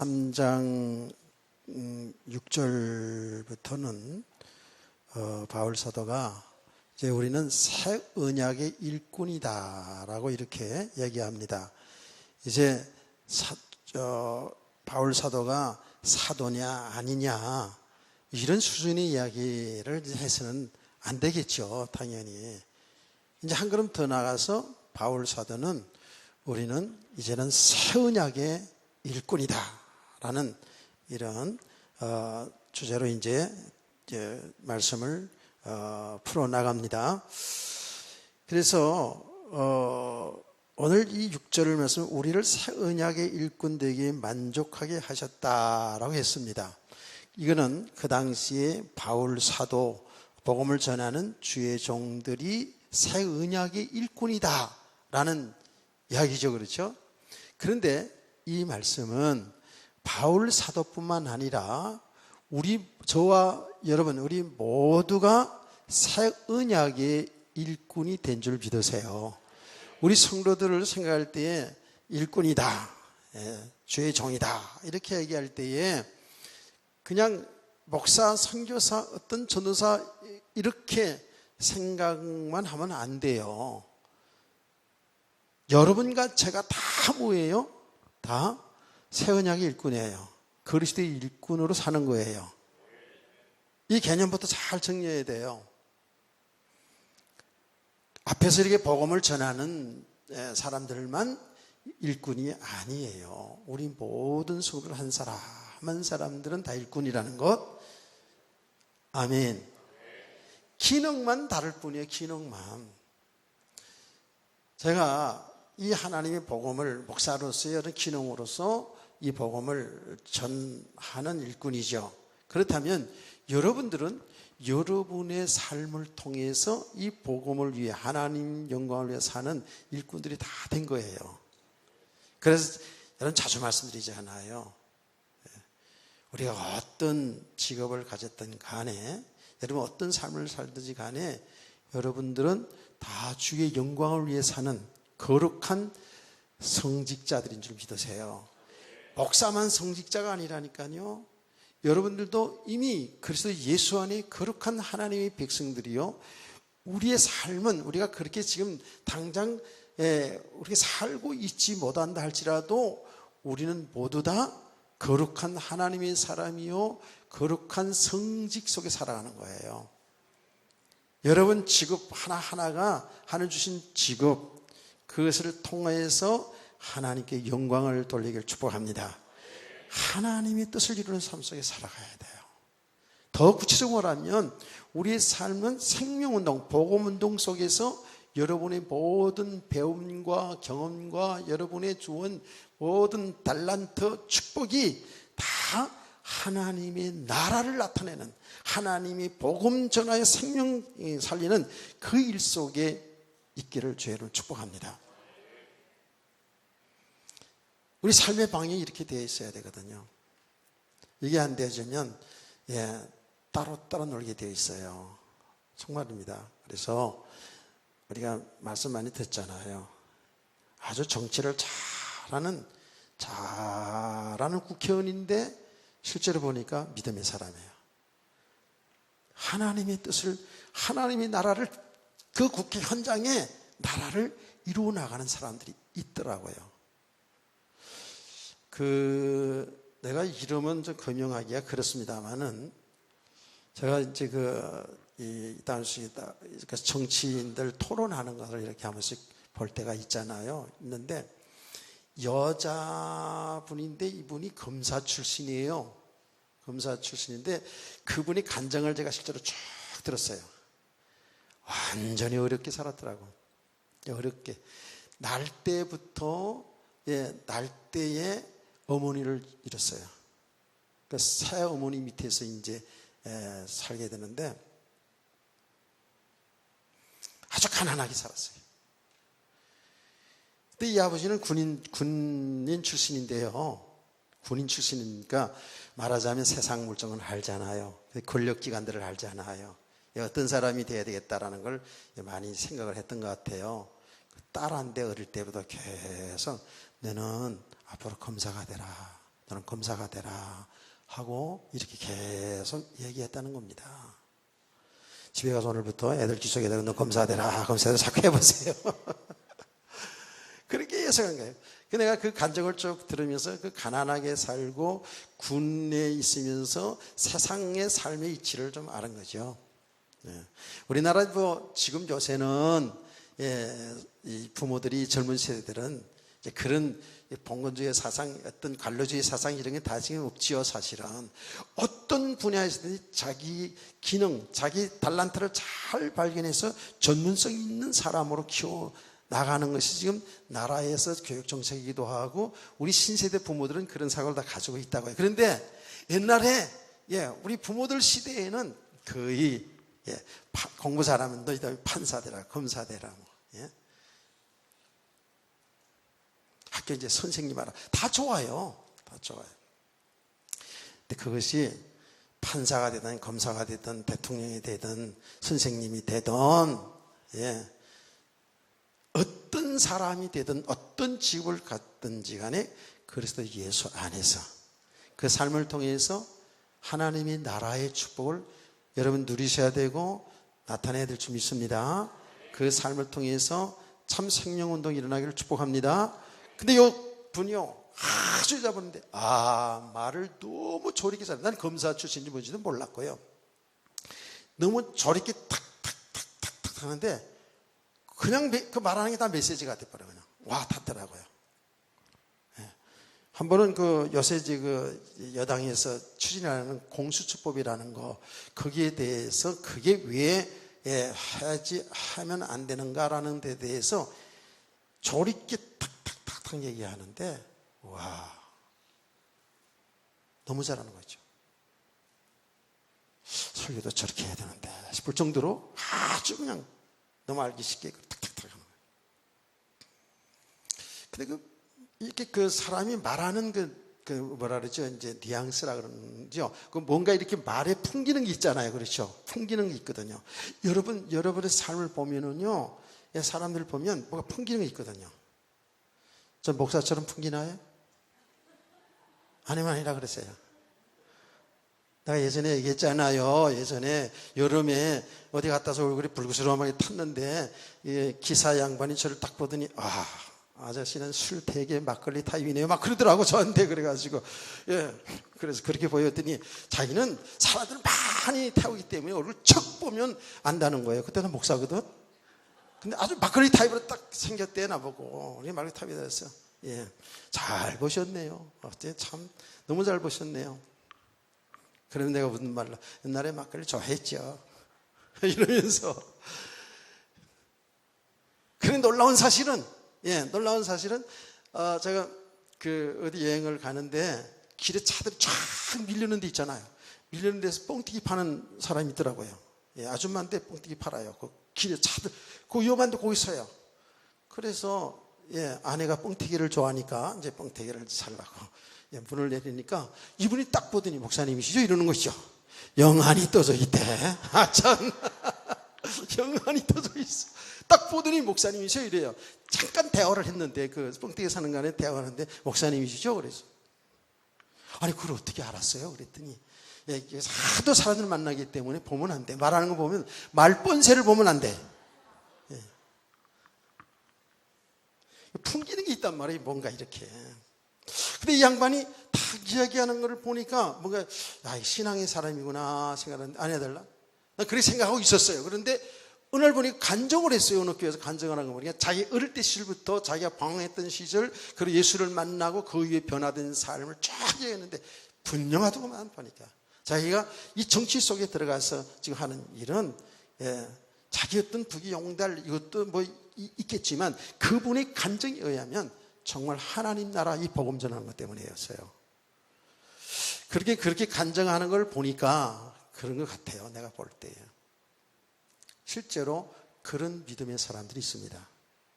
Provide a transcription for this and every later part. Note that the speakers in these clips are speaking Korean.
3장 6절부터는 바울 사도가 이제 우리는 새 언약의 일꾼이다라고 이렇게 얘기합니다. 이제 바울 사도가 사도냐 아니냐 이런 수준의 이야기를 해서는 안 되겠죠. 당연히 이제 한 걸음 더 나가서 바울 사도는 우리는 이제는 새 언약의 일꾼이다라는 이런 주제로 이제 말씀을 풀어 나갑니다. 그래서 오늘 이 6절을 말씀 우리를 새 언약의 일꾼 되게 만족하게 하셨다라고 했습니다. 이거는 그 당시에 바울 사도 복음을 전하는 주의 종들이 새 언약의 일꾼이다라는 이야기죠. 그렇죠? 그런데 이 말씀은 바울 사도뿐만 아니라 저와 여러분 우리 모두가 새 언약의 일꾼이 된 줄 믿으세요. 우리 성도들을 생각할 때에 일꾼이다, 주의 종이다 이렇게 얘기할 때에 그냥 목사, 선교사, 어떤 전도사 이렇게 생각만 하면 안 돼요. 여러분과 제가 다 뭐예요? 다 새 언약의 일꾼이에요. 그리스도의 일꾼으로 사는 거예요. 이 개념부터 잘 정리해야 돼요. 앞에서 이렇게 복음을 전하는 사람들만 일꾼이 아니에요. 우리 모든 성도들 한 사람 한 사람들은 다 일꾼이라는 것. 아멘. 기능만 다를 뿐이에요. 기능만. 제가 이 하나님의 복음을 목사로서의 이런 기능으로서 이 복음을 전하는 일꾼이죠. 그렇다면 여러분들은 여러분의 삶을 통해서 이 복음을 위해 하나님 영광을 위해 사는 일꾼들이 다 된 거예요. 그래서 여러분 자주 말씀드리잖아요. 우리가 어떤 직업을 가졌든 간에 여러분 어떤 삶을 살든지 간에 여러분들은 다 주의 영광을 위해 사는 거룩한 성직자들인 줄 믿으세요. 목사만 성직자가 아니라니까요. 여러분들도 이미 그리스도 예수 안에 거룩한 하나님의 백성들이요. 우리의 삶은 우리가 그렇게 지금 당장 우리가 살고 있지 못한다 할지라도 우리는 모두 다 거룩한 하나님의 사람이요. 거룩한 성직 속에 살아가는 거예요. 여러분 직업 하나하나가 하나님 주신 직업 그것을 통해서 하나님께 영광을 돌리기를 축복합니다. 하나님의 뜻을 이루는 삶 속에 살아가야 돼요. 더 구체적으로 말하면 우리의 삶은 생명운동, 복음운동 속에서 여러분의 모든 배움과 경험과 여러분의 주은 모든 달란트, 축복이 다 하나님의 나라를 나타내는 하나님의 복음 전하의 생명 살리는 그 일 속에 있기를 주의를 축복합니다. 우리 삶의 방향이 이렇게 되어 있어야 되거든요. 이게 안 되어지면 따로 놀게 되어 있어요. 정말입니다. 그래서 우리가 말씀 많이 듣잖아요. 아주 정치를 잘하는 국회의원인데 실제로 보니까 믿음의 사람이에요. 하나님의 뜻을 하나님의 나라를 그 국회 현장에 나라를 이루어 나가는 사람들이 있더라고요. 내가 이름은 좀 거명하기가 그렇습니다만은 제가 이제 정치인들 토론하는 것을 이렇게 한 번씩 볼 때가 있는데 여자분인데 이분이 검사 출신이에요. 검사 출신인데 그분이 간증을 제가 실제로 쭉 들었어요. 완전히 어렵게 살았더라고. 어렵게. 날 때에 어머니를 잃었어요. 그러니까 새 어머니 밑에서 이제 살게 되는데 아주 가난하게 살았어요. 근데 이 아버지는 군인 출신인데요. 군인 출신이니까 말하자면 세상 물정을 알잖아요. 권력기관들을 알잖아요. 어떤 사람이 돼야 되겠다라는 걸 많이 생각을 했던 것 같아요. 딸한테 어릴 때부터 계속 너는 앞으로 검사가 되라. 너는 검사가 되라 하고 이렇게 계속 얘기했다는 겁니다. 집에 가서 오늘부터 애들 귀속에다가 너 검사되라 자꾸 해보세요. 그렇게 해석한 거예요. 내가 그 간증을 쭉 들으면서 그 가난하게 살고 군에 있으면서 세상의 삶의 이치를 좀 아는 거죠. 우리나라 지금 요새는 이 부모들이 젊은 세대들은 이제 그런 봉건주의 사상, 어떤 관료주의 사상 이런 게 다 지금 없지요. 사실은 어떤 분야에서든지 자기 기능, 자기 달란트를 잘 발견해서 전문성 있는 사람으로 키워 나가는 것이 지금 나라에서 교육 정책이기도 하고 우리 신세대 부모들은 그런 사고를 다 가지고 있다고 해요. 그런데 옛날에 우리 부모들 시대에는 거의 공부 잘하면 너희 판사되라, 검사되라, 학교 이제 선생님 하라 다 좋아요. 다 좋아요. 근데 그것이 판사가 되든 검사가 되든 대통령이 되든 선생님이 되든 어떤 사람이 되든 어떤 직업을 갖든지 간에 그리스도 예수 안에서 그 삶을 통해서 하나님의 나라의 축복을 여러분 누리셔야 되고 나타내야 될 줄 믿습니다. 그 삶을 통해서 참 생명운동이 일어나기를 축복합니다. 근데 요 분이요 아주 잡았는데 말을 너무 조리게 잘해. 난 검사 출신인지 뭔지도 몰랐고요. 너무 조리게 탁탁탁탁탁 하는데 그냥 그 말하는 게 다 메시지가 돼버려. 그냥 와 닿더라고요. 한 번은 그 요새 그 여당에서 추진하는 공수처법이라는 거 거기에 대해서 그게 왜 하면 안 되는가라는 데 대해서 조리 있게 탁탁탁탁 얘기하는데 와 너무 잘하는 거죠. 설교도 저렇게 해야 되는데 싶을 정도로 아주 그냥 너무 알기 쉽게 탁탁탁 하는 거예요. 근데 이렇게 그 사람이 말하는 그 뭐라 그러죠? 이제 뉘앙스라 그러죠. 그 뭔가 이렇게 말에 풍기는 게 있잖아요. 그렇죠? 풍기는 게 있거든요. 여러분의 삶을 보면은요, 사람들 보면 뭔가 풍기는 게 있거든요. 전 목사처럼 풍기나요? 아니라 그랬어요. 내가 예전에 얘기했잖아요. 예전에 여름에 어디 갔다 와서 얼굴이 불그스름하게 탔는데 기사 양반이 저를 딱 보더니 아저씨는 술 되게 막걸리 타입이네요. 막 그러더라고 저한테. 그래가지고 그래서 그렇게 보였더니 자기는 사람들을 많이 태우기 때문에 얼굴 척 보면 안다는 거예요. 그때는 목사거든. 근데 아주 막걸리 타입으로 딱 생겼대 나보고. 우리 막걸리 타입이 됐어. 잘 보셨네요. 어때 참 너무 잘 보셨네요. 그러면 내가 무슨 말로 옛날에 막걸리 좋아했죠. 이러면서. 그런데 놀라운 사실은 제가 어디 여행을 가는데 길에 차들이 쫙 밀리는 데 있잖아요. 밀리는 데서 뻥튀기 파는 사람이 있더라고요. 아줌마인데 뻥튀기 팔아요. 그 길에 차들, 그 위험한데 거기 서요. 그래서 아내가 뻥튀기를 좋아하니까 이제 뻥튀기를 살라고 문을 내리니까 이분이 딱 보더니 목사님이시죠? 이러는 것이죠. 영안이 떠져 있대. 참. 영안이 떠져 있어. 딱 보더니 목사님이시죠? 이래요. 잠깐 대화를 했는데 그 뻥튀기 사는 간에 대화를 하는데 목사님이시죠? 그래서 아니 그걸 어떻게 알았어요? 그랬더니 하도 사람들 만나기 때문에 보면 안 돼. 말하는 거 보면 말본새를 보면 안 돼. 풍기는 게 있단 말이에요. 뭔가 이렇게. 근데 이 양반이 딱 이야기하는 걸 보니까 뭔가 신앙의 사람이구나 생각하는데 안 해달라? 난 그렇게 생각하고 있었어요. 그런데 어느 날 보니까 간증을 했어요. 어느 교회에서 간증을 한 거 보니까 자기 어릴 때 시절부터 자기가 방황했던 시절 그리고 예수를 만나고 그 위에 변화된 삶을 쫙 얘기했는데 분명하더구만 보니까 자기가 이 정치 속에 들어가서 지금 하는 일은 자기 어떤 부귀영달 이것도 뭐 있겠지만 그분의 간증에 의하면 정말 하나님 나라 이 복음 전하는 것 때문이었어요. 그렇게 간증하는 걸 보니까 그런 것 같아요. 내가 볼 때. 실제로 그런 믿음의 사람들이 있습니다.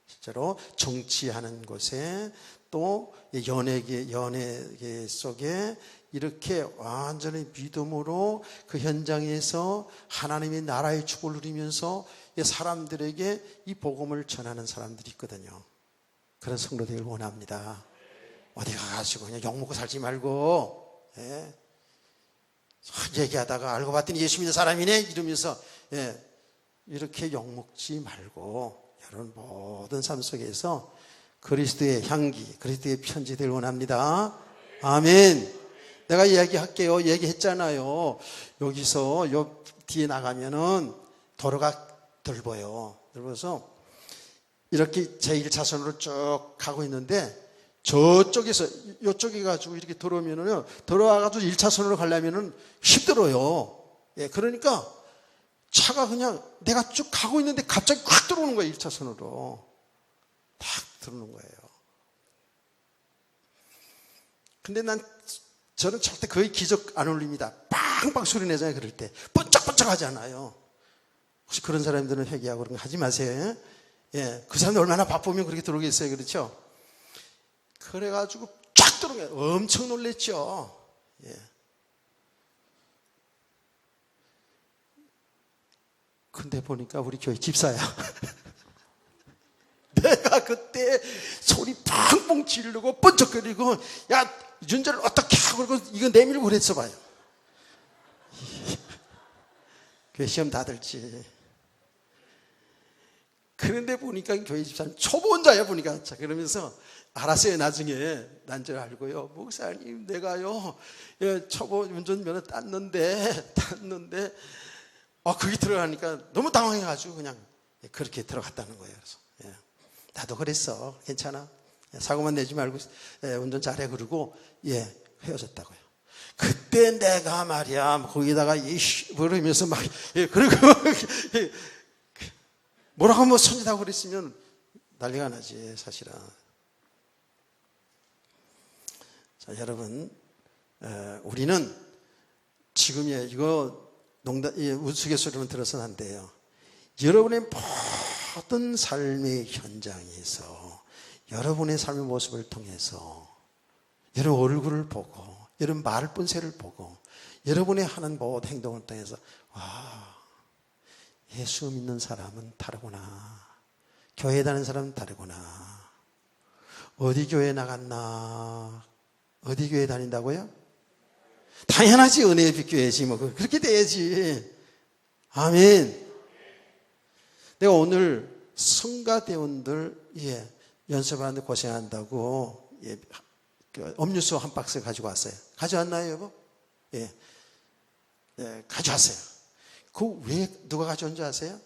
실제로 정치하는 곳에 또 연예계 속에 이렇게 완전히 믿음으로 그 현장에서 하나님의 나라의 축복을 누리면서 사람들에게 이 복음을 전하는 사람들이 있거든요. 그런 성도 되길 원합니다. 어디 가가지고 그냥 욕먹고 살지 말고, 예. 얘기하다가 알고 봤더니 예수 믿는 사람이네 이러면서, 예. 이렇게 욕먹지 말고 여러분 모든 삶 속에서 그리스도의 향기, 그리스도의 편지들 원합니다. 아멘. 내가 얘기할게요. 얘기했잖아요. 여기서 요 뒤에 나가면은 도로가 넓어요. 넓어서 이렇게 제1차선으로 쭉 가고 있는데 저쪽에서 이쪽에 가지고 이렇게 들어오면은요, 들어와가지고 1차선으로 가려면은 힘들어요. 예, 그러니까 차가 그냥 내가 쭉 가고 있는데 갑자기 확 들어오는 거예요. 1차선으로 탁 들어오는 거예요. 근데 저는 절대 거의 기적 안 올립니다. 빵빵 소리 내잖아요. 그럴 때 번쩍번쩍 하잖아요. 혹시 그런 사람들은 회개하고 그런 거 하지 마세요. 예, 그 사람들 얼마나 바쁘면 그렇게 들어오겠어요. 그렇죠? 그래가지고 쫙 들어오는 거예요. 엄청 놀랬죠. 예. 근데 보니까 우리 교회 집사야. 내가 그때 소리 펑펑 지르고 번쩍거리고, 야, 윤자를 어떻게 하고 그러고 이거 내밀고 그랬어 봐요. 교회 시험 다 들지. 그런데 보니까 교회 집사는 초보자야 보니까. 자, 그러면서 알았어요. 나중에 난 줄 알고요. 목사님, 내가요, 예, 초보 운전면허 땄는데 거기 들어가니까 너무 당황해가지고 그냥 그렇게 들어갔다는 거예요. 그래서 예, 나도 그랬어. 괜찮아. 사고만 내지 말고 운전 잘해. 그러고 헤어졌다고요. 그때 내가 말이야 거기다가 그러면서 막 그리고 뭐라고 한번 손이다고 그랬으면 난리가 나지 사실은. 자, 여러분, 우리는 지금의 이거 우스갯소리만 들어서는 안 돼요. 여러분의 모든 삶의 현장에서 여러분의 삶의 모습을 통해서 여러분 얼굴을 보고 여러분 말뿐새를 보고 여러분의 하는 모든 행동을 통해서 와, 예수 믿는 사람은 다르구나. 교회 다니는 사람은 다르구나. 어디 교회 나갔나? 어디 교회 다닌다고요? 당연하지. 은혜의 빛교회지 뭐 그렇게 돼야지. 아멘. 내가 오늘 성가대원들 연습하는데 고생한다고 음료수 한 박스 가지고 왔어요. 가져왔나요, 여보? 예, 가져왔어요. 그 왜 누가 가져온 줄 아세요?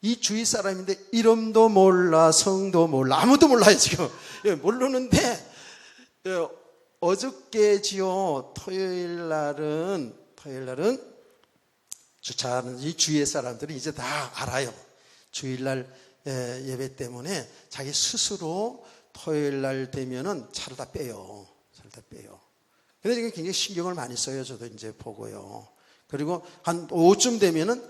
이 주위 사람인데 이름도 몰라, 성도 몰라, 아무도 몰라요 지금. 모르는데 어저께지요. 토요일 날은 주차하는 이 주위의 사람들이 이제 다 알아요. 주일날 예배 때문에 자기 스스로 토요일 날 되면은 차를 다 빼요. 근데 지금 굉장히 신경을 많이 써요. 저도 이제 보고요. 그리고 한 오후쯤 되면은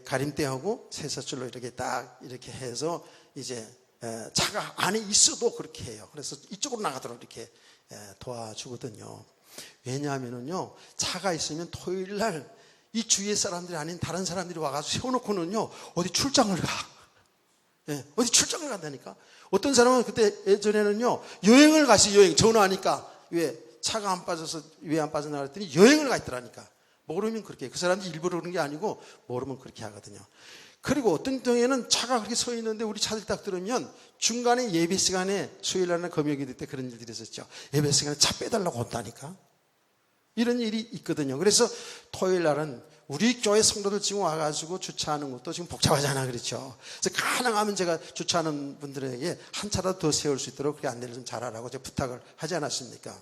가림대하고 세사줄로 이렇게 딱 이렇게 해서 이제 차가 안에 있어도 그렇게 해요. 그래서 이쪽으로 나가도록 이렇게 도와주거든요. 왜냐하면은요, 차가 있으면 토요일 날 이 주위의 사람들이 아닌 다른 사람들이 와가지고 세워놓고는요, 어디 출장을 가. 어디 출장을 간다니까. 어떤 사람은 그때 예전에는요, 여행을 갔어요. 여행 전화하니까 왜 차가 안 빠져서 왜 안 빠져나가 그랬더니 여행을 가 있더라니까. 모르면 그렇게 그 사람들이 일부러 그런 게 아니고 모르면 그렇게 하거든요. 그리고 어떤 경우에는 차가 그렇게 서 있는데 우리 차들 딱 들으면 중간에 예배 시간에 수요일 날은 금요일 때 그런 일들이 있었죠. 예배 시간에 차 빼달라고 온다니까. 이런 일이 있거든요. 그래서 토요일 날은 우리 교회 성도들 지금 와가지고 주차하는 것도 지금 복잡하잖아. 그렇죠. 그래서 가능하면 제가 주차하는 분들에게 한 차라도 더 세울 수 있도록 그렇게 안내를 좀 잘하라고 제가 부탁을 하지 않았습니까?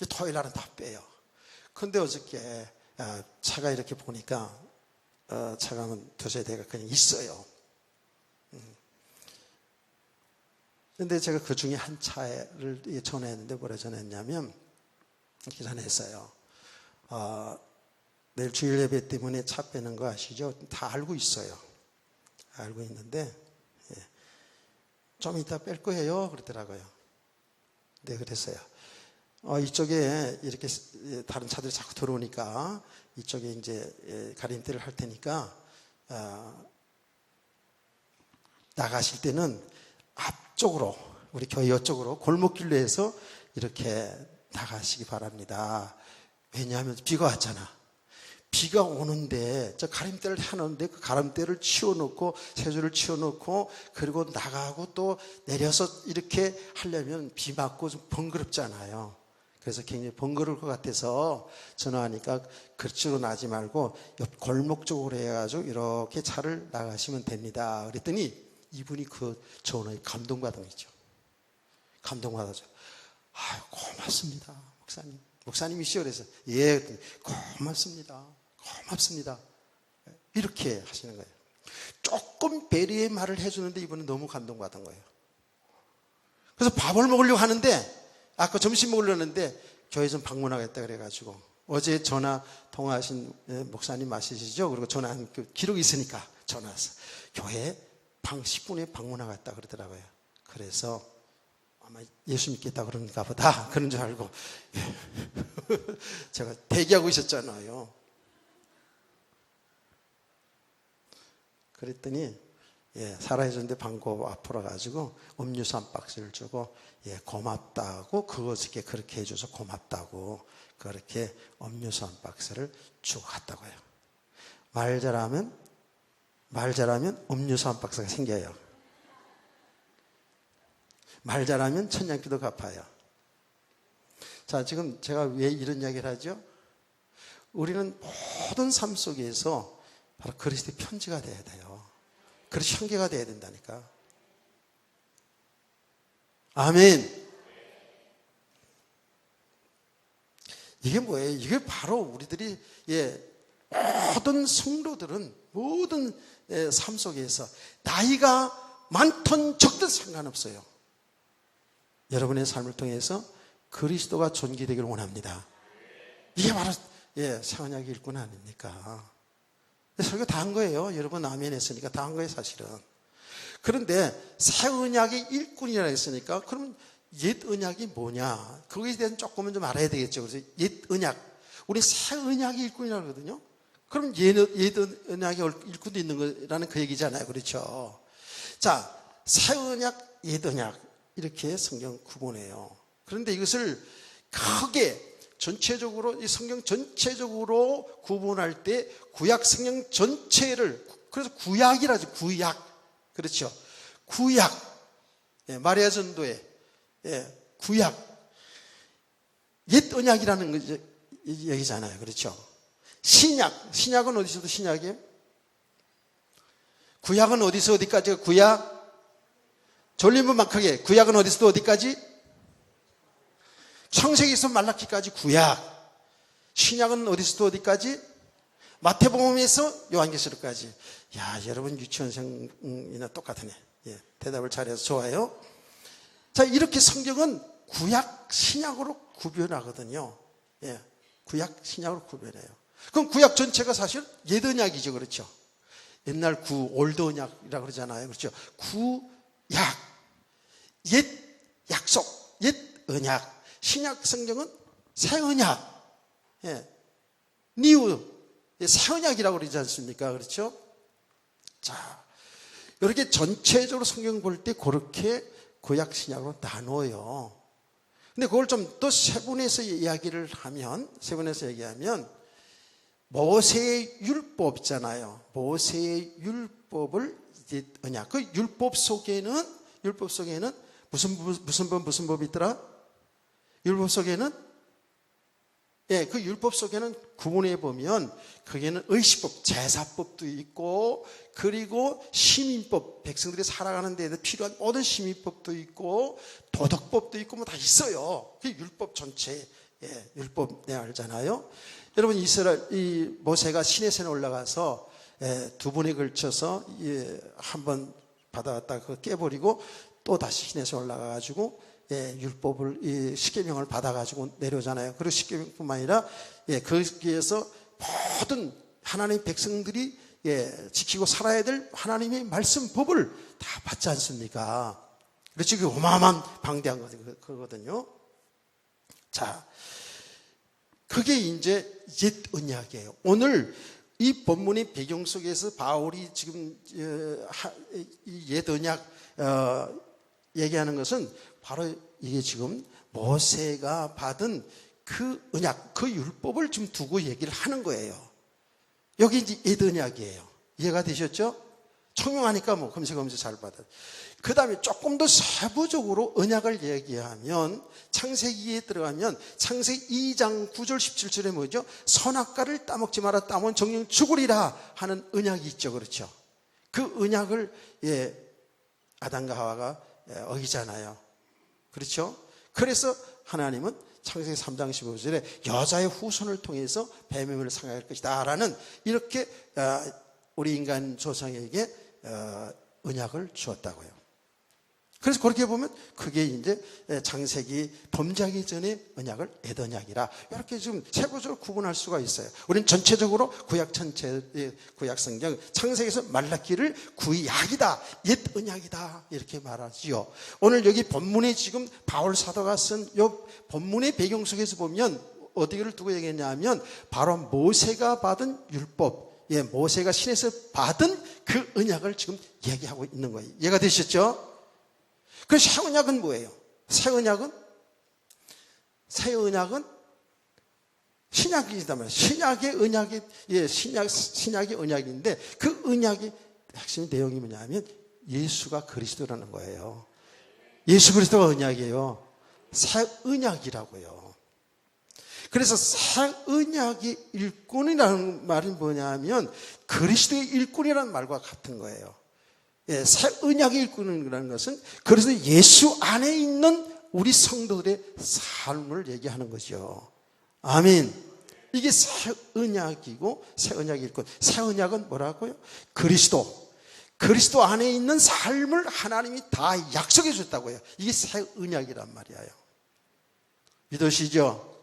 토요일 날은 다 빼요. 근데 어저께 차가 이렇게 보니까 차가 한 두세 대가 그냥 있어요. 근데 제가 그 중에 한 차를 전화했는데 뭐라 전화했냐면 이렇게 전화했어요. 내일 주일 예배 때문에 차 빼는 거 아시죠? 다 알고 있어요. 알고 있는데 좀 이따 뺄 거예요 그러더라고요. 네, 그랬어요. 이쪽에 이렇게 다른 차들이 자꾸 들어오니까 이쪽에 이제 가림대를 할 테니까 나가실 때는 앞쪽으로 우리 교회 이쪽으로 골목길로 해서 이렇게 나가시기 바랍니다. 왜냐하면 비가 왔잖아. 비가 오는데 저 가림대를 해놓는데 그 가림대를 치워놓고 세조를 치워놓고 그리고 나가고 또 내려서 이렇게 하려면 비 맞고 좀 번거롭잖아요. 그래서 굉장히 번거로울 것 같아서 전화하니까 그쪽으로 나지 말고 옆 골목 쪽으로 해가지고 이렇게 차를 나가시면 됩니다. 그랬더니 이분이 그 전화에 감동받은 거죠. 감동받아서 아유 고맙습니다 목사님. 목사님이시죠? 그래서 예 고맙습니다. 고맙습니다. 이렇게 하시는 거예요. 조금 배려의 말을 해주는데 이분은 너무 감동받은 거예요. 그래서 밥을 먹으려고 하는데 아까 점심 먹으려고 했는데 교회 좀 방문하겠다 그래가지고 어제 전화 통화하신 목사님 맞으시죠? 그리고 전화한 그 기록이 있으니까 전화 왔어. 교회 방 10분에 방문하겠다 그러더라고요. 그래서 아마 예수 믿겠다 그런가 보다 그런 줄 알고 제가 대기하고 있었잖아요. 그랬더니 살아있었는데 방고 앞으로 가지고 음료수 한 박스를 주고 고맙다고 그것을 그렇게 해줘서 고맙다고 그렇게 음료수 한 박스를 주고 갔다고요. 말 잘하면 음료수 한 박스가 생겨요. 말 잘하면 천냥기도 갚아요. 자, 지금 제가 왜 이런 이야기를 하죠? 우리는 모든 삶 속에서 바로 그리스도의 편지가 돼야 돼요. 그리스도 형제가 돼야 된다니까. 아멘. 이게 뭐예요? 이게 바로 우리들이 모든 성도들은 모든 삶 속에서 나이가 많든 적든 상관없어요. 여러분의 삶을 통해서 그리스도가 존귀되기를 원합니다. 이게 바로 새언약의 일꾼 아닙니까? 설교 다 한 거예요. 여러분 아멘 했으니까 다 한 거예요 사실은. 그런데 새 언약의 일꾼이라 했으니까 그러면 옛 언약이 뭐냐? 거기에 대해서 조금은 좀 알아야 되겠죠. 그래서 옛 언약, 우리 새 언약의 일꾼이라고 하거든요. 그럼 옛 언약의 일꾼도 있는 거라는 그 얘기잖아요. 그렇죠? 자, 새 언약, 옛 언약 이렇게 성경 구분해요. 그런데 이것을 크게 전체적으로 이 성경 전체적으로 구분할 때 구약 성경 전체를 그래서 구약이라죠. 구약. 그렇죠. 구약. 마리아 전도의 구약. 옛 언약이라는 얘기잖아요. 그렇죠. 신약. 신약은 어디서도 신약이에요? 구약은 어디서 어디까지가 구약? 졸림은 막하게. 구약은 어디서도 어디까지? 창세기에서 말라기까지 구약. 신약은 어디서도 어디까지? 마태복음에서 요한계시록까지. 야, 여러분 유치원생이나 똑같으네. 대답을 잘해서 좋아요. 자, 이렇게 성경은 구약, 신약으로 구별하거든요. 구약, 신약으로 구별해요. 그럼 구약 전체가 사실 옛 언약이죠. 그렇죠? 옛날 올드 언약이라고 그러잖아요. 그렇죠? 구약, 옛 약속, 옛 언약. 신약 성경은 새 언약, 뉴, 새 언약이라고 그러지 않습니까? 그렇죠? 자, 이렇게 전체적으로 성경 볼 때 그렇게 구약 신약으로 나눠요. 근데 그걸 좀 또 세분해서 이야기를 하면, 세분해서 얘기하면, 모세의 율법 있잖아요. 모세의 율법을 이제 언약. 그 율법 속에는 무슨 법이 있더라? 율법 속에는 그 율법 속에는 구분해 보면 거기에는 의식법, 제사법도 있고 그리고 시민법, 백성들이 살아가는 데에 필요한 모든 시민법도 있고 도덕법도 있고 뭐 다 있어요. 그 율법 전체 율법 알잖아요. 여러분 이 모세가 시내산에 올라가서 두 번에 걸쳐서 한 번 받아갔다가 그거 깨버리고 또 다시 시내산에 올라가 가지고 율법을 십계명을 받아가지고 내려오잖아요. 그리고 십계명뿐만 아니라 거기에서 모든 하나님의 백성들이 지키고 살아야 될 하나님의 말씀 법을 다 받지 않습니까? 그렇죠. 그게 어마어마한 방대한 거거든요. 자, 그게 이제 옛 언약이에요. 오늘 이 본문의 배경 속에서 바울이 지금 이 옛 언약 얘기하는 것은 바로 이게 지금 모세가 받은 그 언약, 그 율법을 지금 두고 얘기를 하는 거예요. 여기 이제 옛언약이에요. 이해가 되셨죠? 청명하니까 뭐 검색하면서 잘 받아요. 그 다음에 조금 더 세부적으로 언약을 얘기하면 창세기에 들어가면 창세기 2장 9절 17절에 뭐죠? 선악과를 따먹지 마라, 따면 정령 죽으리라 하는 언약이 있죠. 그렇죠? 그 언약을 아담과 하와가 어기잖아요. 그렇죠? 그래서 하나님은 창세기 3장 15절에 여자의 후손을 통해서 뱀을 상할 것이다 라는 이렇게 우리 인간 조상에게 언약을 주었다고요. 그래서 그렇게 보면 그게 이제 창세기 범죄하기 전에 언약을 옛언약이라 이렇게 좀 세부적으로 구분할 수가 있어요. 우리는 전체적으로 구약 성경 창세기에서 말라기를 구약이다, 옛언약이다 이렇게 말하지요. 오늘 여기 본문에 지금 바울 사도가 쓴 이 본문의 배경 속에서 보면 어디를 두고 얘기했냐면 바로 모세가 받은 율법, 모세가 신에서 받은 그 언약을 지금 얘기하고 있는 거예요. 이해가 되셨죠? 그 새 언약은 뭐예요? 새 언약은 신약이다 말이에요. 신약의 언약이, 신약의 언약인데 그 언약의 핵심 내용이 뭐냐면 예수가 그리스도라는 거예요. 예수 그리스도가 언약이에요. 새 언약이라고요. 그래서 새 언약의 일꾼이라는 말이 뭐냐면 그리스도의 일꾼이라는 말과 같은 거예요. 새 언약의 일꾼이라는 것은 그래서 예수 안에 있는 우리 성도들의 삶을 얘기하는 거죠. 아멘. 이게 새 언약이고 새 언약의 일꾼. 새 언약은 뭐라고요? 그리스도 안에 있는 삶을 하나님이 다 약속해 줬다고요. 이게 새 언약이란 말이에요. 믿으시죠?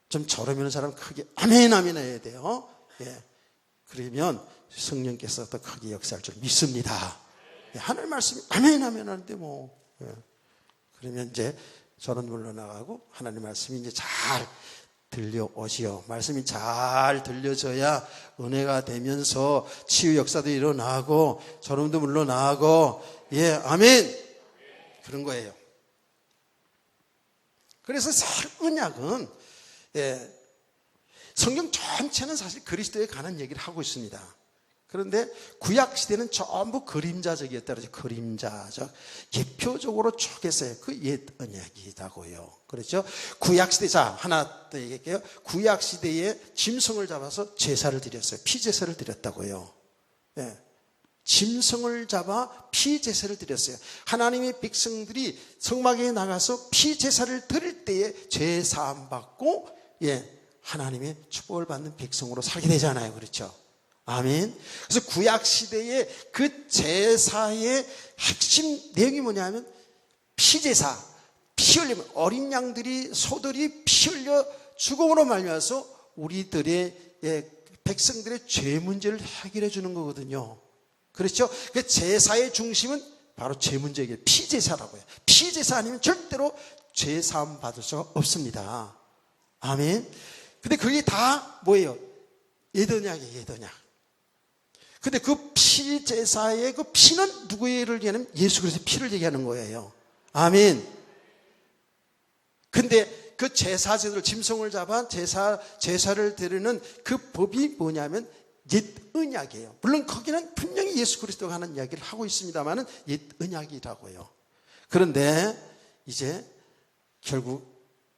좀 저러면 사람 크게 아멘 아멘 해야 돼요. 그러면 성령께서 더 크게 역사할 줄 믿습니다. 하나님 말씀이 아멘 아멘 하는데 그러면 이제 저는 물러나가고 하나님 말씀이 이제 잘 들려오지요. 말씀이 잘 들려져야 은혜가 되면서 치유 역사도 일어나고 저놈도 물러나고 아멘 그런 거예요. 그래서 새 언약은 성경 전체는 사실 그리스도에 관한 얘기를 하고 있습니다. 그런데 구약 시대는 전부 그림자적이었다 그러죠. 그림자적. 예표적으로 쪼개서요. 그 옛 언약이라고요. 그렇죠? 구약 시대, 자, 하나 더 얘기할게요. 구약 시대에 짐승을 잡아서 제사를 드렸어요. 피제사를 드렸다고요. 짐승을 잡아 피제사를 드렸어요. 하나님의 백성들이 성막에 나가서 피제사를 드릴 때에 죄 사함 받고 하나님의 축복을 받는 백성으로 살게 되잖아요. 그렇죠? 아멘. 그래서 구약 시대의 그 제사의 핵심 내용이 뭐냐면 피제사, 피 흘리면 어린 양들이 소들이 피 흘려 죽음으로 말미암아서 우리들의 백성들의 죄 문제를 해결해 주는 거거든요. 그렇죠? 그 제사의 중심은 바로 죄 문제예요. 피제사라고요. 피제사 아니면 절대로 죄 사함 받을 수가 없습니다. 아멘. 근데 그게 다 뭐예요? 옛언약이에요. 옛언약. 근데 그 피제사의 그 피는 누구를 얘기하냐면 예수 그리스도의 피를 얘기하는 거예요. 아멘. 근데 그 제사제도를 짐승을 잡아 제사를 드리는 그 법이 뭐냐면 옛 언약이에요. 물론 거기는 분명히 예수 그리스도가 하는 이야기를 하고 있습니다만은 옛 언약이라고요. 그런데 이제 결국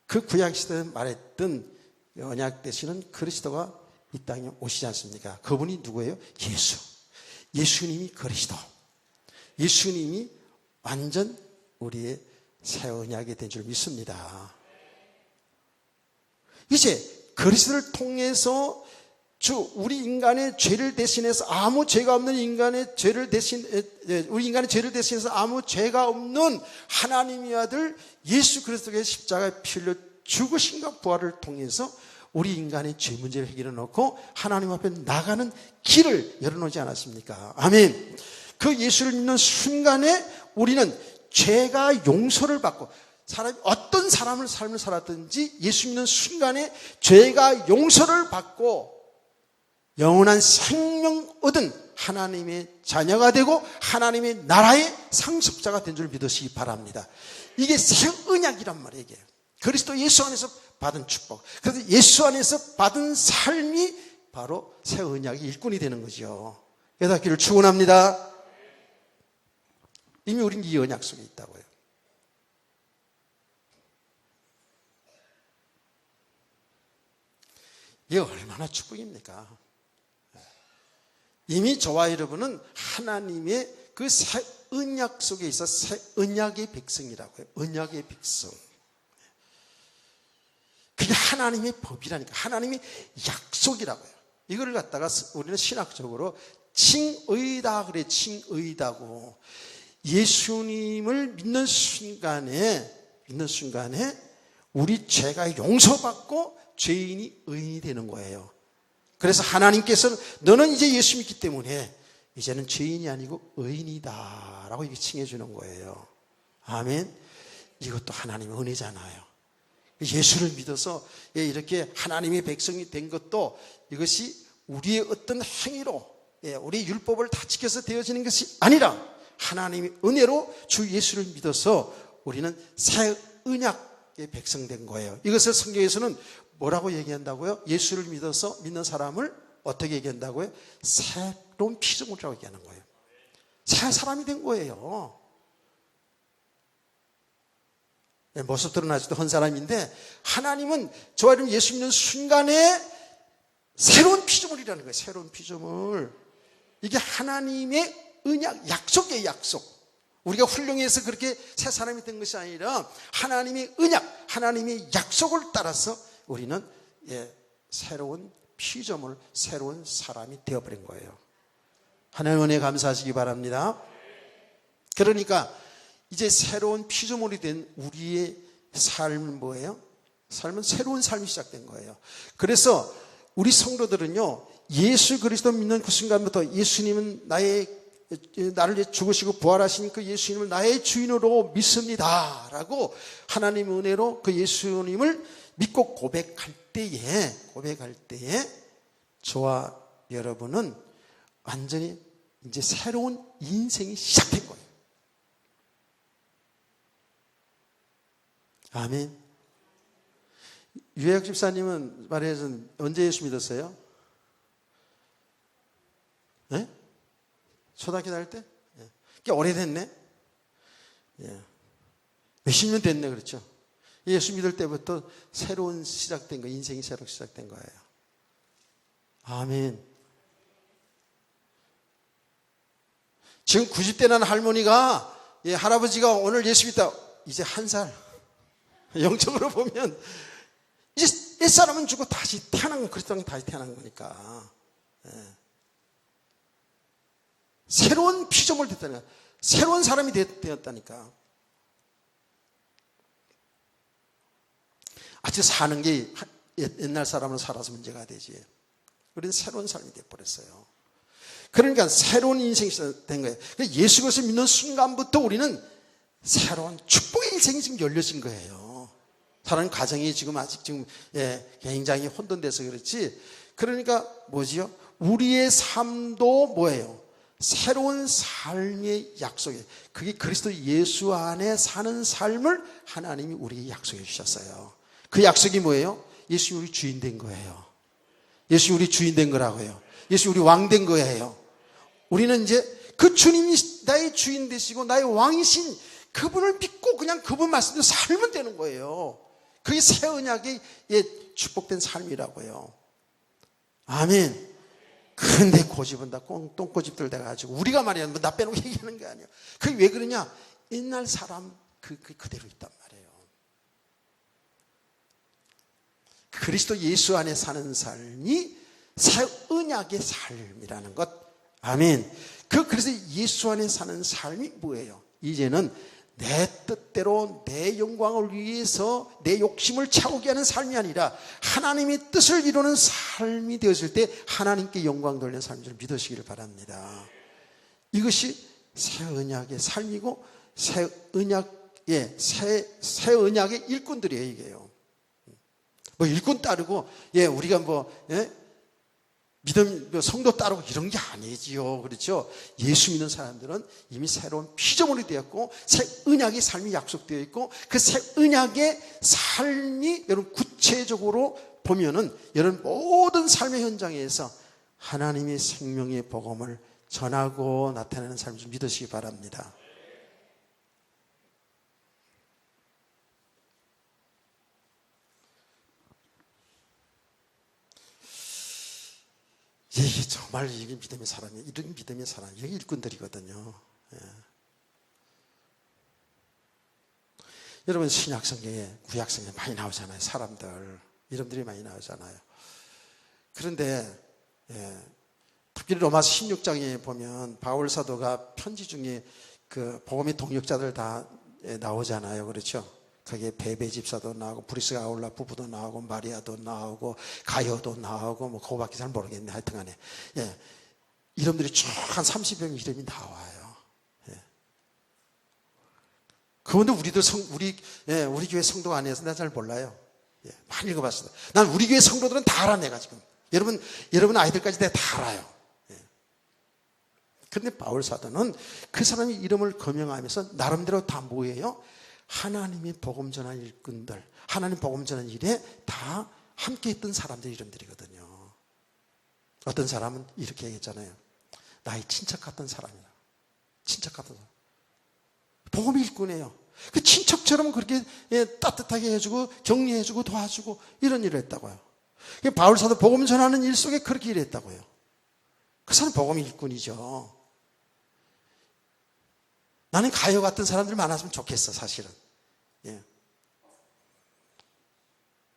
그 구약 시대에 말했던 언약 되시는 그리스도가 이 땅에 오시지 않습니까? 그분이 누구예요? 예수. 예수님이 그리스도. 예수님이 완전 우리의 새 언약이 된 줄 믿습니다. 이제 그리스도를 통해서 우리 인간의 죄를 대신해서 아무 죄가 없는 우리 인간의 죄를 대신해서 아무 죄가 없는 하나님의 아들 예수 그리스도의 십자가에 피 흘려 죽으심과 부활을 통해서 우리 인간의 죄 문제를 해결해 놓고 하나님 앞에 나가는 길을 열어놓지 않았습니까? 아멘. 그 예수를 믿는 순간에 우리는 죄가 용서를 받고 어떤 사람을 삶을 살았든지 예수 믿는 순간에 죄가 용서를 받고 영원한 생명 얻은 하나님의 자녀가 되고 하나님의 나라의 상속자가 된 줄 믿으시기 바랍니다. 이게 새 언약이란 말이에요. 이게 그리스도 예수 안에서 받은 축복, 그래서 예수 안에서 받은 삶이 바로 새 언약의 일꾼이 되는 거죠. 깨닫기를 축원합니다. 이미 우린 이 언약 속에 있다고요. 이게 얼마나 축복입니까? 이미 저와 여러분은 하나님의 그 새 언약 속에 있어 새 언약의 백성이라고요. 언약의 백성. 그게 하나님의 법이라니까. 하나님의 약속이라고요. 이걸 갖다가 우리는 신학적으로 칭의다 그래. 칭의다고. 예수님을 믿는 순간에 우리 죄가 용서받고 죄인이 의인이 되는 거예요. 그래서 하나님께서는 너는 이제 예수 믿기 때문에 이제는 죄인이 아니고 의인이다 라고 이렇게 칭해 주는 거예요. 아멘. 이것도 하나님의 은혜잖아요. 예수를 믿어서 이렇게 하나님의 백성이 된 것도 이것이 우리의 어떤 행위로 우리 율법을 다 지켜서 되어지는 것이 아니라 하나님의 은혜로 주 예수를 믿어서 우리는 새 언약의 백성 된 거예요. 이것을 성경에서는 뭐라고 얘기한다고요? 예수를 믿어서 믿는 사람을 어떻게 얘기한다고요? 새로운 피조물이라고 얘기하는 거예요. 새 사람이 된 거예요. 모습 드러나지도 한 사람인데 하나님은 저와 여러분 예수 믿는 순간에 새로운 피조물이라는 거예요. 새로운 피조물. 이게 하나님의 언약, 약속이에요. 약속. 우리가 훌륭해서 그렇게 새 사람이 된 것이 아니라 하나님의 언약, 하나님의 약속을 따라서 우리는 새로운 피조물, 새로운 사람이 되어버린 거예요. 하나님 은혜 감사하시기 바랍니다. 그러니까 이제 새로운 피조물이 된 우리의 삶은 뭐예요? 삶은 새로운 삶이 시작된 거예요. 그래서 우리 성도들은요, 예수 그리스도 믿는 그 순간부터 예수님은 나를 죽으시고 부활하신 그 예수님을 나의 주인으로 믿습니다 라고 하나님의 은혜로 그 예수님을 믿고 고백할 때에 저와 여러분은 완전히 이제 새로운 인생이 시작된 거예요. 아멘. 유혜학 집사님은 말해서 언제 예수 믿었어요? 네? 초등학교 다닐 때? 꽤 오래됐네? 몇십 년 됐네, 그렇죠? 예수 믿을 때부터 새로운 시작된 거, 인생이 새로 시작된 거예요. 아멘. 지금 90대 난 할머니가, 할아버지가 오늘 예수 믿다, 이제 1살. 영적으로 보면, 이제 옛사람은 죽고 다시 태어난 건 그리스도는 다시 태어난 거니까. 새로운 피조물 됐다니까. 새로운 사람이 되었다니까. 아직 사는 게 옛날 사람으로 살아서 문제가 되지. 우리는 새로운 삶이 되어버렸어요. 그러니까 새로운 인생이 된 거예요. 예수 그리스도를 믿는 순간부터 우리는 새로운 축복의 인생이 지금 열려진 거예요. 사람 가정이 지금 아직 굉장히 혼돈돼서 그렇지. 그러니까 뭐지요? 우리의 삶도 뭐예요? 새로운 삶의 약속이에요. 그게 그리스도 예수 안에 사는 삶을 하나님이 우리에게 약속해 주셨어요. 그 약속이 뭐예요? 예수 우리 주인 된 거예요. 예수 우리 주인 된 거라고요. 예수 우리 왕 된 거예요. 우리는 이제 그 주님이 나의 주인 되시고 나의 왕이신 그분을 믿고 그냥 그분 말씀대로 살면 되는 거예요. 그게 새 언약의 축복된 삶이라고요. 아멘. 근데 고집은 다 똥고집들 돼가지고 우리가 말이야 나 빼놓고 얘기하는 게 아니에요. 그게 왜 그러냐? 옛날 사람 그대로 있단 말이에요. 그리스도 예수 안에 사는 삶이 새 언약의 삶이라는 것. 아멘. 그래서 예수 안에 사는 삶이 뭐예요? 이제는 내 뜻대로 내 영광을 위해서 내 욕심을 채우게 하는 삶이 아니라 하나님의 뜻을 이루는 삶이 되었을 때 하나님께 영광 돌리는 삶인 줄 믿으시기를 바랍니다. 이것이 새 언약의 삶이고 새 언약의 일꾼들이에요. 이게요. 뭐 일꾼 따르고 우리가 믿음, 성도 따르고 이런 게 아니지요. 그렇죠? 예수 믿는 사람들은 이미 새로운 피조물이 되었고 새 언약의 삶이 약속되어 있고 그 새 언약의 삶이 여러분 구체적으로 보면은 여러분 모든 삶의 현장에서 하나님의 생명의 복음을 전하고 나타내는 삶을 좀 믿으시기 바랍니다. 이게 정말 이게 믿음의 사람이에요. 이런 믿음의 사람, 이게 일꾼들이거든요. 예. 여러분 신약성경에 구약성경에 많이 나오잖아요. 사람들 이름들이 많이 나오잖아요. 그런데 특히 로마서 16장에 보면 바울 사도가 편지 중에 그 복음의 동역자들 다 나오잖아요. 그렇죠? 거기에 베베 집사도 나오고 브리스가 아울라 부부도 나오고 마리아도 나오고 가요도 나오고 뭐 그거밖에 잘 모르겠네. 하여튼간에 이름들이 쭉 한 30여 명 이름이 나와요. 그런데 우리도 우리 교회 성도 안에서 나 잘 몰라요. 많이 읽어봤습니다. 난 우리 교회 성도들은 다 알아 내가 지금. 여러분 아이들까지 내가 다 알아요. 그런데 바울 사도는 그 사람의 이름을 거명하면서 나름대로 다 뭐예요? 하나님의 복음 전한 일꾼들, 하나님 복음 전한 일에 다 함께 있던 사람들 이름들이거든요. 어떤 사람은 이렇게 얘기했잖아요. 나의 친척 같은 사람이다. 친척 같은 사람. 복음의 일꾼이에요. 그 친척처럼 그렇게 따뜻하게 해주고 격려해주고 도와주고 이런 일을 했다고요. 바울 사도 복음 전하는 일 속에 그렇게 일했다고요. 그 사람 복음의 일꾼이죠. 나는 가요 같은 사람들 많았으면 좋겠어, 사실은.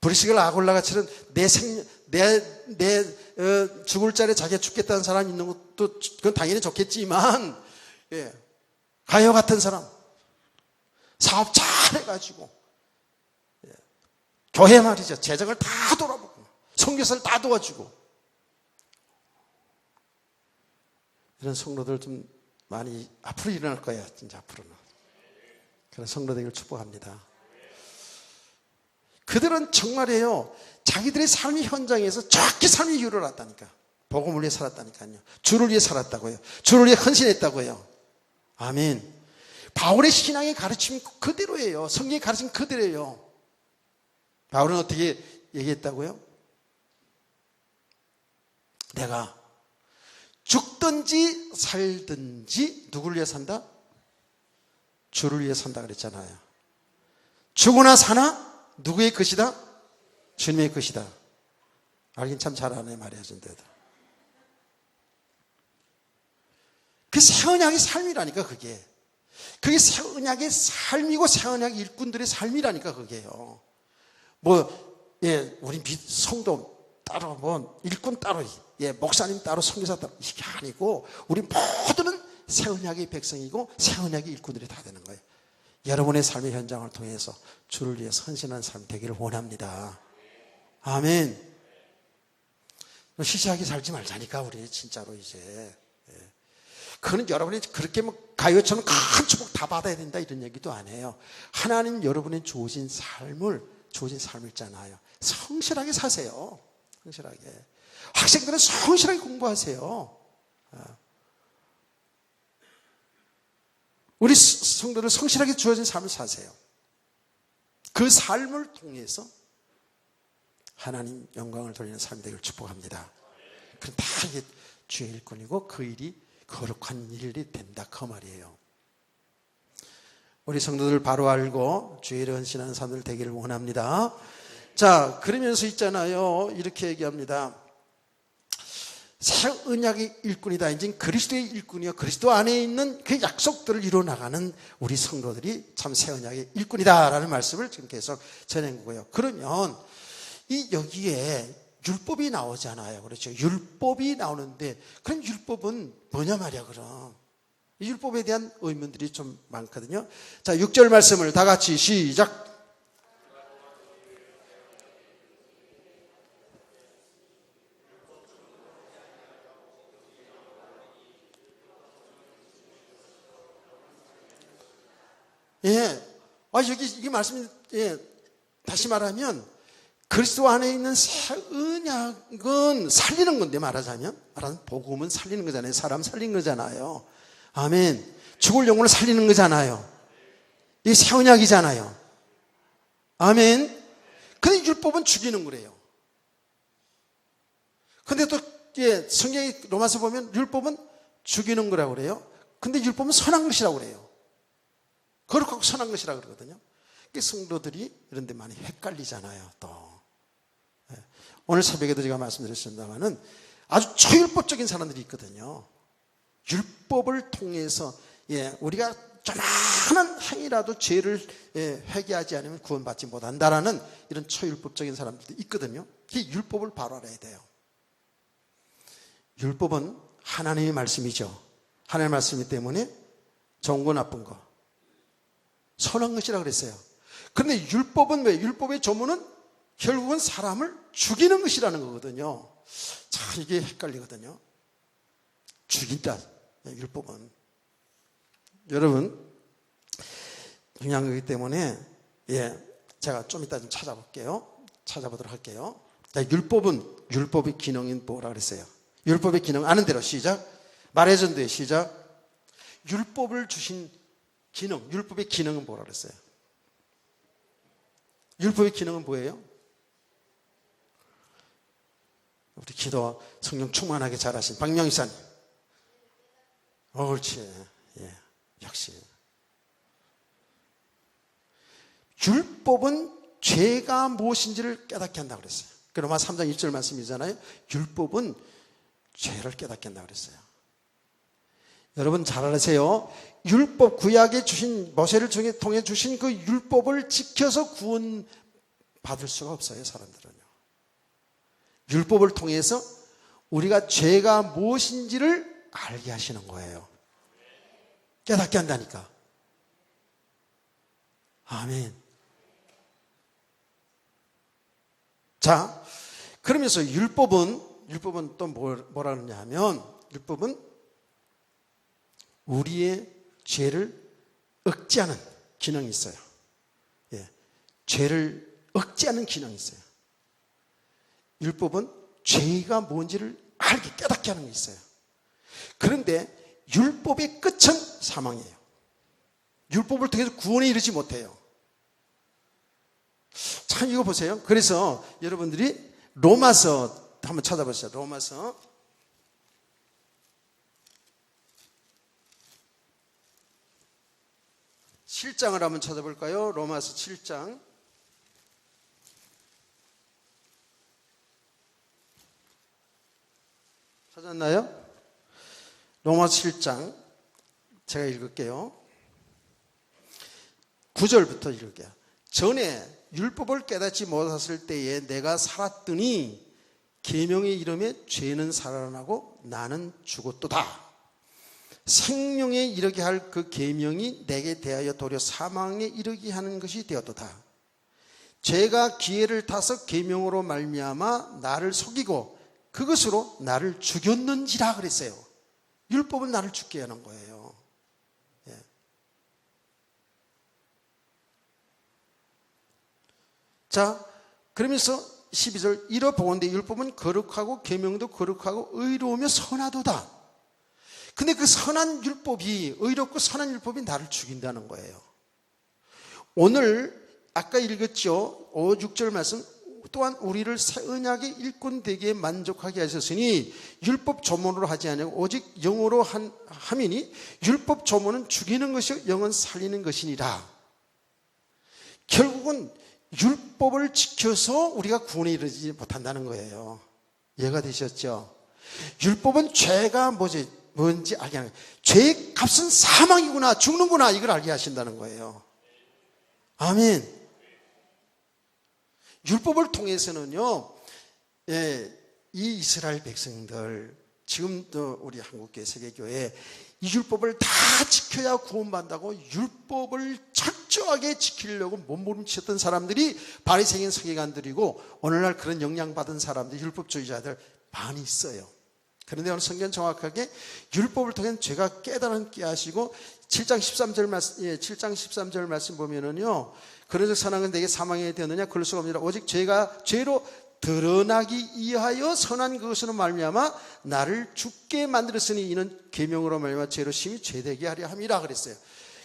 브리스가 아굴라가처럼 죽을 자리에 자기가 죽겠다는 사람이 있는 것도 그건 당연히 좋겠지만, 가요 같은 사람, 사업 잘 해가지고, 교회 말이죠. 재정을 다 돌아보고, 선교사를 다 도와주고, 이런 성도들 좀 많이 앞으로 일어날 거예요. 진짜 앞으로는. 그런 성도 되기를 축복합니다. 그들은 정말이에요. 자기들의 삶의 현장에서 정확히 삶의 이유를 알았다니까. 복음을 위해 살았다니까요. 주를 위해 살았다고요. 주를 위해 헌신했다고요. 아멘. 바울의 신앙의 가르침이 그대로예요. 성경의 가르침 그대로예요. 바울은 어떻게 얘기했다고요? 내가 죽든지 살든지 누구를 위해 산다? 주를 위해 산다 그랬잖아요. 죽으나 사나 누구의 것이다? 주님의 것이다. 알긴 참 잘하네 말이야. 근데도 그 새 언약의 삶이라니까 그게 새 언약의 삶이고 새 언약의 일꾼들의 삶이라니까 그게요. 우리 성도 따로 일꾼 따로 목사님 따로 선교사 따로 이게 아니고 우리 모두는 새 언약의 백성이고 새 언약의 일꾼들이 다 되는 거예요. 여러분의 삶의 현장을 통해서 주를 위해 헌신하는 삶 되기를 원합니다. 아멘. 시시하게 살지 말자니까 우리 진짜로 이제. 그는 여러분이 그렇게 가요처럼 큰 축복 다 받아야 된다 이런 얘기도 안 해요. 하나님 여러분의 주어진 삶을 있잖아요. 성실하게 사세요. 성실하게. 학생들은 성실하게 공부하세요. 우리 성도들 성실하게 주어진 삶을 사세요. 그 삶을 통해서 하나님 영광을 돌리는 삶이 되기를 축복합니다. 그럼 다 이게 주의 일꾼이고 그 일이 거룩한 일이 된다 그 말이에요. 우리 성도들 바로 알고 주의 일을 헌신하는 사람들 되기를 원합니다. 자, 그러면서 있잖아요. 이렇게 얘기합니다. 새 언약의 일꾼이다. 이제 그리스도의 일꾼이요. 그리스도 안에 있는 그 약속들을 이루어나가는 우리 성도들이 참 새 언약의 일꾼이다라는 말씀을 지금 계속 전한 거고요. 그러면 여기에 율법이 나오잖아요. 그렇죠. 율법이 나오는데 그럼 율법은 뭐냐 말이야 그럼. 이 율법에 대한 의문들이 좀 많거든요. 자, 6절 말씀을 다 같이 시작. 여기 이게 말씀이 다시 말하면 그리스도 안에 있는 새 언약은 살리는 건데, 말하자면 복음은 살리는 거잖아요. 사람 살리는 거잖아요. 아멘. 죽을 영혼을 살리는 거잖아요. 이게 새 언약이잖아요. 아멘. 근데 율법은 죽이는 거래요. 근데 또 성경이 로마서 보면 율법은 죽이는 거라고 그래요. 근데 율법은 선한 것이라고 그래요. 거룩하고 선한 것이라고 그러거든요. 성도들이 이런 데 많이 헷갈리잖아요. 또 오늘 새벽에도 제가 말씀드렸습니다마는 아주 초율법적인 사람들이 있거든요. 율법을 통해서 우리가 조그마한 행위라도 죄를 회개하지 않으면 구원받지 못한다라는 이런 초율법적인 사람들도 있거든요. 이 율법을 바로 알아야 돼요. 율법은 하나님의 말씀이죠. 하나님의 말씀이기 때문에 좋은 거 나쁜 거 선한 것이라고 그랬어요. 그런데 율법은 왜? 율법의 조문은 결국은 사람을 죽이는 것이라는 거거든요. 자, 이게 헷갈리거든요. 죽인다, 율법은. 여러분, 중요한 거기 때문에 제가 좀 이따 좀 찾아보도록 할게요. 자, 율법의 기능인 뭐라 그랬어요? 율법의 기능 아는 대로 시작. 말해준대 시작. 율법을 주신 기능, 율법의 기능은 뭐라 그랬어요? 율법의 기능은 뭐예요? 우리 기도 성령 충만하게 잘하신 박명희사님. 옳지. 역시. 율법은 죄가 무엇인지를 깨닫게 한다고 그랬어요. 로마 3장 1절 말씀이잖아요. 율법은 죄를 깨닫게 한다고 그랬어요. 여러분 잘 아세요. 율법 구약에 주신 모세를 통해 주신 그 율법을 지켜서 구원 받을 수가 없어요. 사람들은요. 율법을 통해서 우리가 죄가 무엇인지를 알게 하시는 거예요. 깨닫게 한다니까. 아멘. 자, 그러면서 율법은 또 뭐라 그러냐 하면 율법은 우리의 죄를 억제하는 기능이 있어요. 죄를 억제하는 기능이 있어요. 율법은 죄가 뭔지를 알게 깨닫게 하는 게 있어요. 그런데 율법의 끝은 사망이에요. 율법을 통해서 구원에 이르지 못해요. 참 이거 보세요. 그래서 여러분들이 로마서 한번 찾아보시죠. 로마서 7장을 한번 찾아볼까요? 로마서 7장. 찾았나요? 로마서 7장 제가 읽을게요. 9절부터 읽을게요. 전에 율법을 깨닫지 못했을 때에 내가 살았더니 계명의 이름에 죄는 살아나고 나는 죽었도다. 생명에 이르게 할 그 계명이 내게 대하여 도리어 사망에 이르게 하는 것이 되었도다. 죄가 기회를 타서 계명으로 말미암아 나를 속이고 그것으로 나를 죽였는지라 그랬어요. 율법은 나를 죽게 하는 거예요. 자, 그러면서 12절 이러 보건대 율법은 거룩하고 계명도 거룩하고 의로우며 선하도다. 근데 그 선한 율법이 의롭고 선한 율법이 나를 죽인다는 거예요. 오늘 아까 읽었죠. 5, 6절 말씀 또한 우리를 새 언약의 일꾼 되게 만족하게 하셨으니 율법 조문으로 하지 아니하고 오직 영으로 함이니 율법 조문은 죽이는 것이요 영은 살리는 것이니라. 결국은 율법을 지켜서 우리가 구원에 이르지 못한다는 거예요. 이해가 되셨죠? 율법은 죄가 뭔지 알게 하는 거예요. 죄의 값은 사망이구나, 죽는구나, 이걸 알게 하신다는 거예요. 아멘. 율법을 통해서는요, 이 이스라엘 백성들, 지금도 우리 한국교회, 세계교회, 이 율법을 다 지켜야 구원받는다고 율법을 철저하게 지키려고 몸부림쳤던 사람들이 바리새인 서기관들이고, 오늘날 그런 영향받은 사람들, 율법주의자들 많이 있어요. 그런데 오늘 성경 정확하게 율법을 통해 죄가 깨달음게 하시고 7장 13절 말씀 보면은요, 그런즉 선한 것은 내게 사망이 되었느냐? 그럴 수가 없느니라. 오직 죄로 드러나기 위하여 선한 그것으로 말미암아 나를 죽게 만들었으니 이는 계명으로 말미암아 죄로 심히 죄되게 하려 함이라 그랬어요.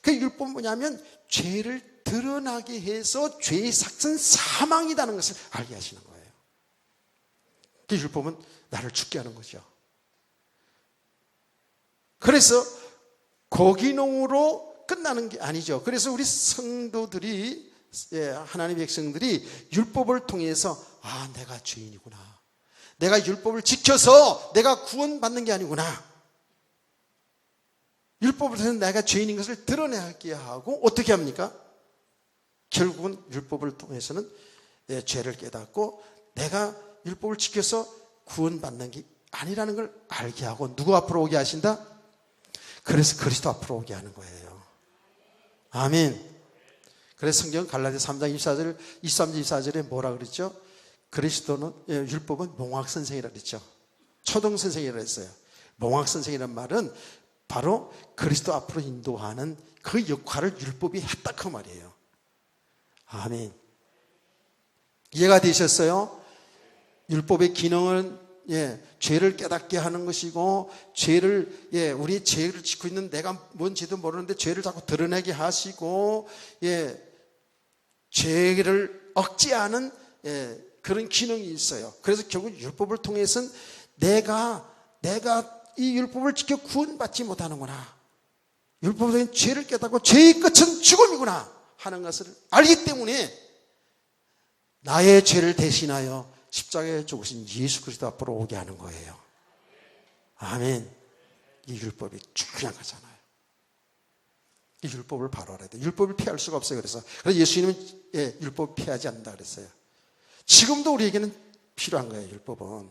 그 율법은 뭐냐면 죄를 드러나게 해서 죄의 삭은 사망이라는 것을 알게 하시는 거예요. 그 율법은 나를 죽게 하는 거죠. 그래서 거기농으로 끝나는 게 아니죠. 그래서 우리 성도들이, 하나님의 백성들이 율법을 통해서 내가 죄인이구나, 내가 율법을 지켜서 내가 구원받는 게 아니구나, 율법을 통해서 내가 죄인인 것을 드러내게 하고, 어떻게 합니까? 결국은 율법을 통해서는 죄를 깨닫고 내가 율법을 지켜서 구원받는 게 아니라는 걸 알게 하고, 누구 앞으로 오게 하신다? 그래서 그리스도 앞으로 오게 하는 거예요. 아멘. 그래서 성경 갈라디아 3장 24절, 23절 24절에 뭐라 그랬죠? 그리스도는, 율법은 몽학선생이라고 그랬죠. 초등선생이라고 했어요. 몽학선생이라는 말은 바로 그리스도 앞으로 인도하는 그 역할을 율법이 했다 그 말이에요. 아멘. 이해가 되셨어요? 율법의 기능은 죄를 깨닫게 하는 것이고, 우리 죄를 짓고 있는 내가 뭔지도 모르는데 죄를 자꾸 드러내게 하시고, 죄를 억제하는 그런 기능이 있어요. 그래서 결국 율법을 통해서는 내가 이 율법을 지켜 구원받지 못하는구나, 율법을 통해 죄를 깨닫고 죄의 끝은 죽음이구나 하는 것을 알기 때문에 나의 죄를 대신하여 십자가에 죽으신 예수 그리스도 앞으로 오게 하는 거예요. 아멘. 이 율법이 중요한 거잖아요. 이 율법을 바로 알아야 돼요. 율법을 피할 수가 없어요. 그래서 예수님은 율법을 피하지 않는다 그랬어요. 지금도 우리에게는 필요한 거예요. 율법은.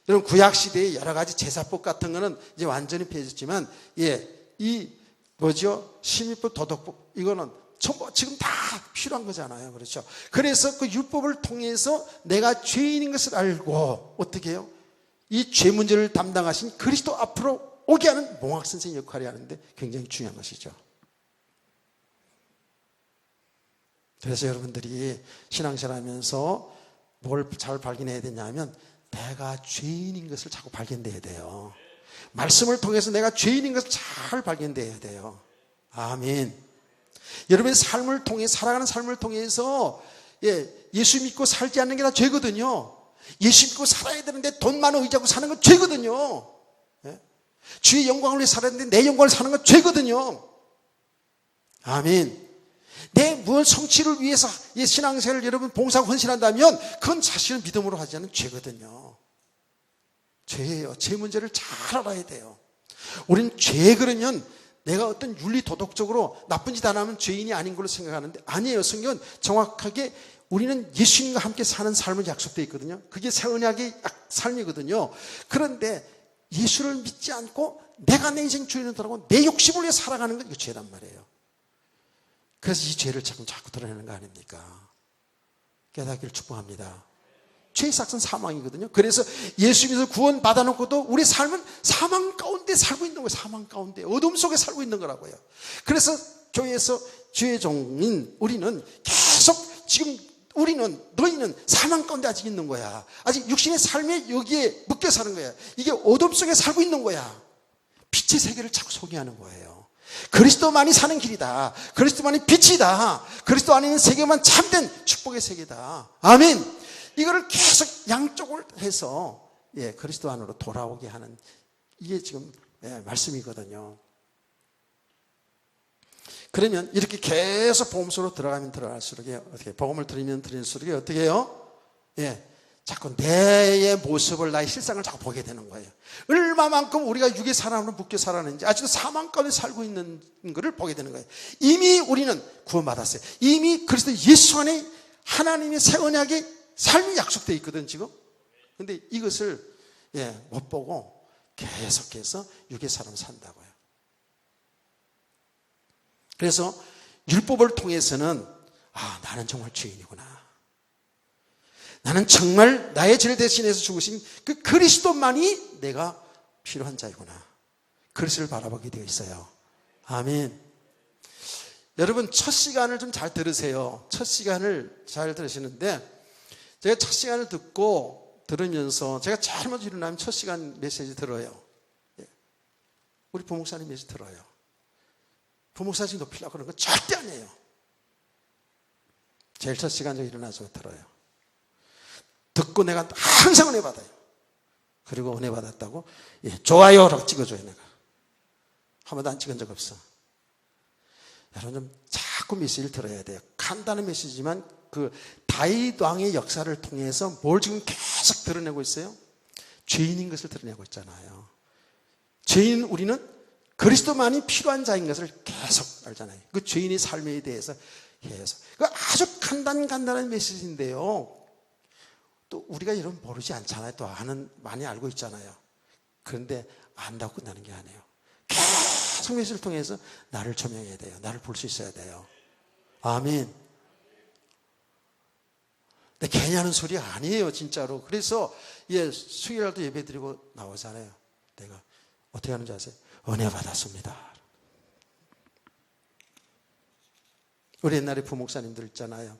여러분, 구약시대의 여러 가지 제사법 같은 거는 이제 완전히 폐해졌지만, 이 신율법, 도덕법, 이거는 전부 지금 다 필요한 거잖아요. 그렇죠? 그래서 그 율법을 통해서 내가 죄인인 것을 알고, 어떻게 해요? 이 죄 문제를 담당하신 그리스도 앞으로 오게 하는 몽학선생 역할이 하는데 굉장히 중요한 것이죠. 그래서 여러분들이 신앙생활 하면서 뭘 잘 발견해야 되냐면, 내가 죄인인 것을 자꾸 발견돼야 돼요. 말씀을 통해서 내가 죄인인 것을 잘 발견돼야 돼요. 아멘. 여러분의 삶을 통해, 살아가는 삶을 통해서 예수 믿고 살지 않는 게 다 죄거든요. 예수 믿고 살아야 되는데 돈만 의지하고 사는 건 죄거든요. 주의 영광을 위해 살아야 되는데 내 영광을 사는 건 죄거든요. 아멘. 내 무엇 성취를 위해서 신앙생활을 여러분 봉사하고 헌신한다면 그건 사실은 믿음으로 하지 않는 죄거든요. 죄예요. 죄 문제를 잘 알아야 돼요. 우리는 죄 그러면 내가 어떤 윤리 도덕적으로 나쁜 짓 안 하면 죄인이 아닌 걸로 생각하는데 아니에요. 성경은 정확하게 우리는 예수님과 함께 사는 삶을 약속되어 있거든요. 그게 새 언약의 삶이거든요. 그런데 예수를 믿지 않고 내가 내 인생 주인을 따라고 내 욕심을 위해 살아가는 건 이거 죄란 말이에요. 그래서 이 죄를 자꾸 드러내는 거 아닙니까? 깨닫기를 축복합니다. 죄의 삭은 사망이거든요. 그래서 예수 믿어서 구원 받아놓고도 우리 삶은 사망 가운데 살고 있는 거예요. 사망 가운데 어둠 속에 살고 있는 거라고요. 그래서 교회에서 주의 종인 우리는 계속 지금 너희는 사망 가운데 아직 있는 거야. 아직 육신의 삶에 여기에 묶여 사는 거야. 이게 어둠 속에 살고 있는 거야. 빛의 세계를 자꾸 소개하는 거예요. 그리스도만이 사는 길이다. 그리스도만이 빛이다. 그리스도 안에 있는 세계만 참된 축복의 세계다. 아멘. 이거를 계속 양쪽을 해서 그리스도 안으로 돌아오게 하는 이게 지금 말씀이거든요. 그러면 이렇게 계속 복음 속으로 들어가면 들어갈수록 어떻게 복음을 들으면 들을수록 어떻게 해요? 자꾸 내의 모습을, 나의 실상을 자꾸 보게 되는 거예요. 얼마만큼 우리가 육의 사람으로 묶여 살았는지, 아직도 사망 가운데 살고 있는 것을 보게 되는 거예요. 이미 우리는 구원받았어요. 이미 그리스도 예수 안에 하나님의 새 언약의 삶이 약속되어 있거든 지금. 근데 이것을 못 보고 계속해서 육의 사람 산다고요. 그래서 율법을 통해서는 나는 정말 죄인이구나. 나는 정말 나의 죄를 대신해서 죽으신 그 그리스도만이 내가 필요한 자이구나. 그리스도를 바라보게 되어 있어요. 아멘. 여러분 첫 시간을 좀 잘 들으세요. 첫 시간을 잘 들으시는데 제가 첫 시간을 들으면서 제가 제일 먼저 일어나면 첫 시간 메시지 들어요. 우리 부목사님 메시지 들어요. 부목사님 높이려고 그러는 거 절대 아니에요. 제일 첫 시간 제가 일어나서 들어요. 듣고 내가 항상 은혜 받아요. 그리고 은혜 받았다고 좋아요라고 찍어줘요. 내가 한 번도 안 찍은 적 없어. 여러분 좀 자꾸 메시지를 들어야 돼요. 간단한 메시지지만 그 다윗 왕의 역사를 통해서 뭘 지금 계속 드러내고 있어요? 죄인인 것을 드러내고 있잖아요. 죄인 우리는 그리스도만이 필요한 자인 것을 계속 알잖아요. 그 죄인의 삶에 대해서 계속. 그 아주 간단한 메시지인데요. 또 우리가 이런 모르지 않잖아요. 또 많이 알고 있잖아요. 그런데 안다고 끝나는 게 아니에요. 계속 메시지를 통해서 나를 조명해야 돼요. 나를 볼 수 있어야 돼요. 아멘. 근데 괜히 하는 소리 아니에요, 진짜로. 그래서 수요일날도 예배 드리고 나오잖아요. 내가 어떻게 하는지 아세요? 은혜 받았습니다. 우리 옛날에 부목사님들 있잖아요.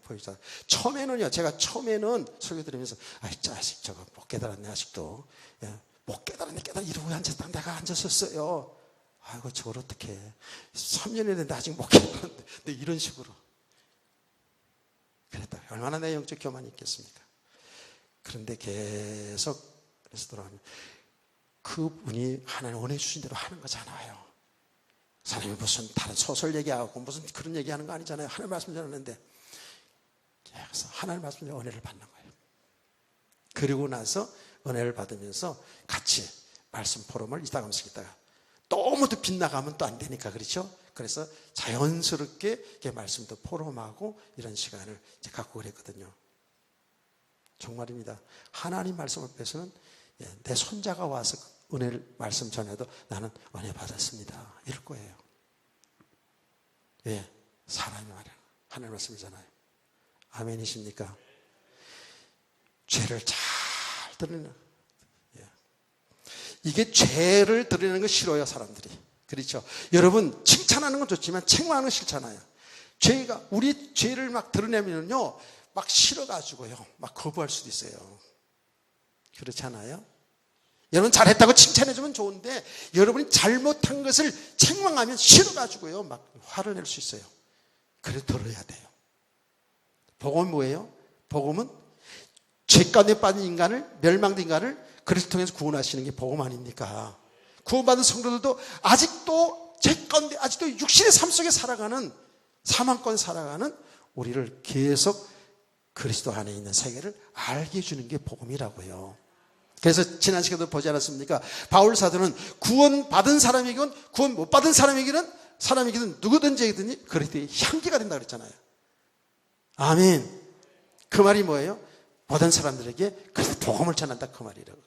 처음에는요, 제가 처음에는 설교 들으면서 자식 저거 못 깨달았네 아직도. 못 깨달았네 이러고 앉았다 내가 앉았었어요. 아이고 저걸 어떻게 해. 3년이 됐는데 아직 못 깨달았는데 이런 식으로 그랬다. 얼마나 내 영적 교만이 있겠습니까? 그런데 계속 그래서 돌아가면 그분이 하나님 원해 주신 대로 하는 거잖아요. 사람이 무슨 다른 소설 얘기하고 무슨 그런 얘기하는 거 아니잖아요. 하나님 말씀 전하는데 그래서 하나님 말씀 은혜를 받는 거예요. 그리고 나서 은혜를 받으면서 같이 말씀 포럼을 이따가면서 있다가 너무 또 빗나가면 또 안 되니까 그렇죠? 그래서 자연스럽게 말씀도 포럼하고 이런 시간을 이제 갖고 그랬거든요. 정말입니다. 하나님 말씀 앞에서는 내 손자가 와서 은혜를 말씀 전해도 나는 은혜 받았습니다. 이럴 거예요. 왜? 사람이 말이야. 하나님 말씀이잖아요. 아멘이십니까? 죄를 잘 드러내는. 이게 죄를 드러내는 거 싫어요, 사람들이. 그렇죠? 여러분, 칭찬하는 건 좋지만 책망하는 건 싫잖아요. 우리 죄를 막 드러내면요, 막 싫어가지고요, 막 거부할 수도 있어요. 그렇지 않아요? 여러분 잘했다고 칭찬해주면 좋은데 여러분이 잘못한 것을 책망하면 싫어가지고요 막 화를 낼 수 있어요. 그래서 들어야 돼요. 복음은 뭐예요? 복음은 죄 가운데 빠진 인간을, 멸망된 인간을 그리스도 통해서 구원하시는 게 복음 아닙니까? 구원받은 성도들도 아직도 죄 가운데 아직도 육신의 삶 속에 살아가는 사망권 살아가는 우리를 계속 그리스도 안에 있는 세계를 알게 해주는 게 복음이라고요. 그래서 지난 시간도 보지 않았습니까? 바울 사도는 구원 받은 사람이건 구원 못 받은 사람이든 누구든지 그리스도의 향기가 된다 그랬잖아요. 아멘. 그 말이 뭐예요? 모든 사람들에게 그래서 복음을 전한다 그 말이라고.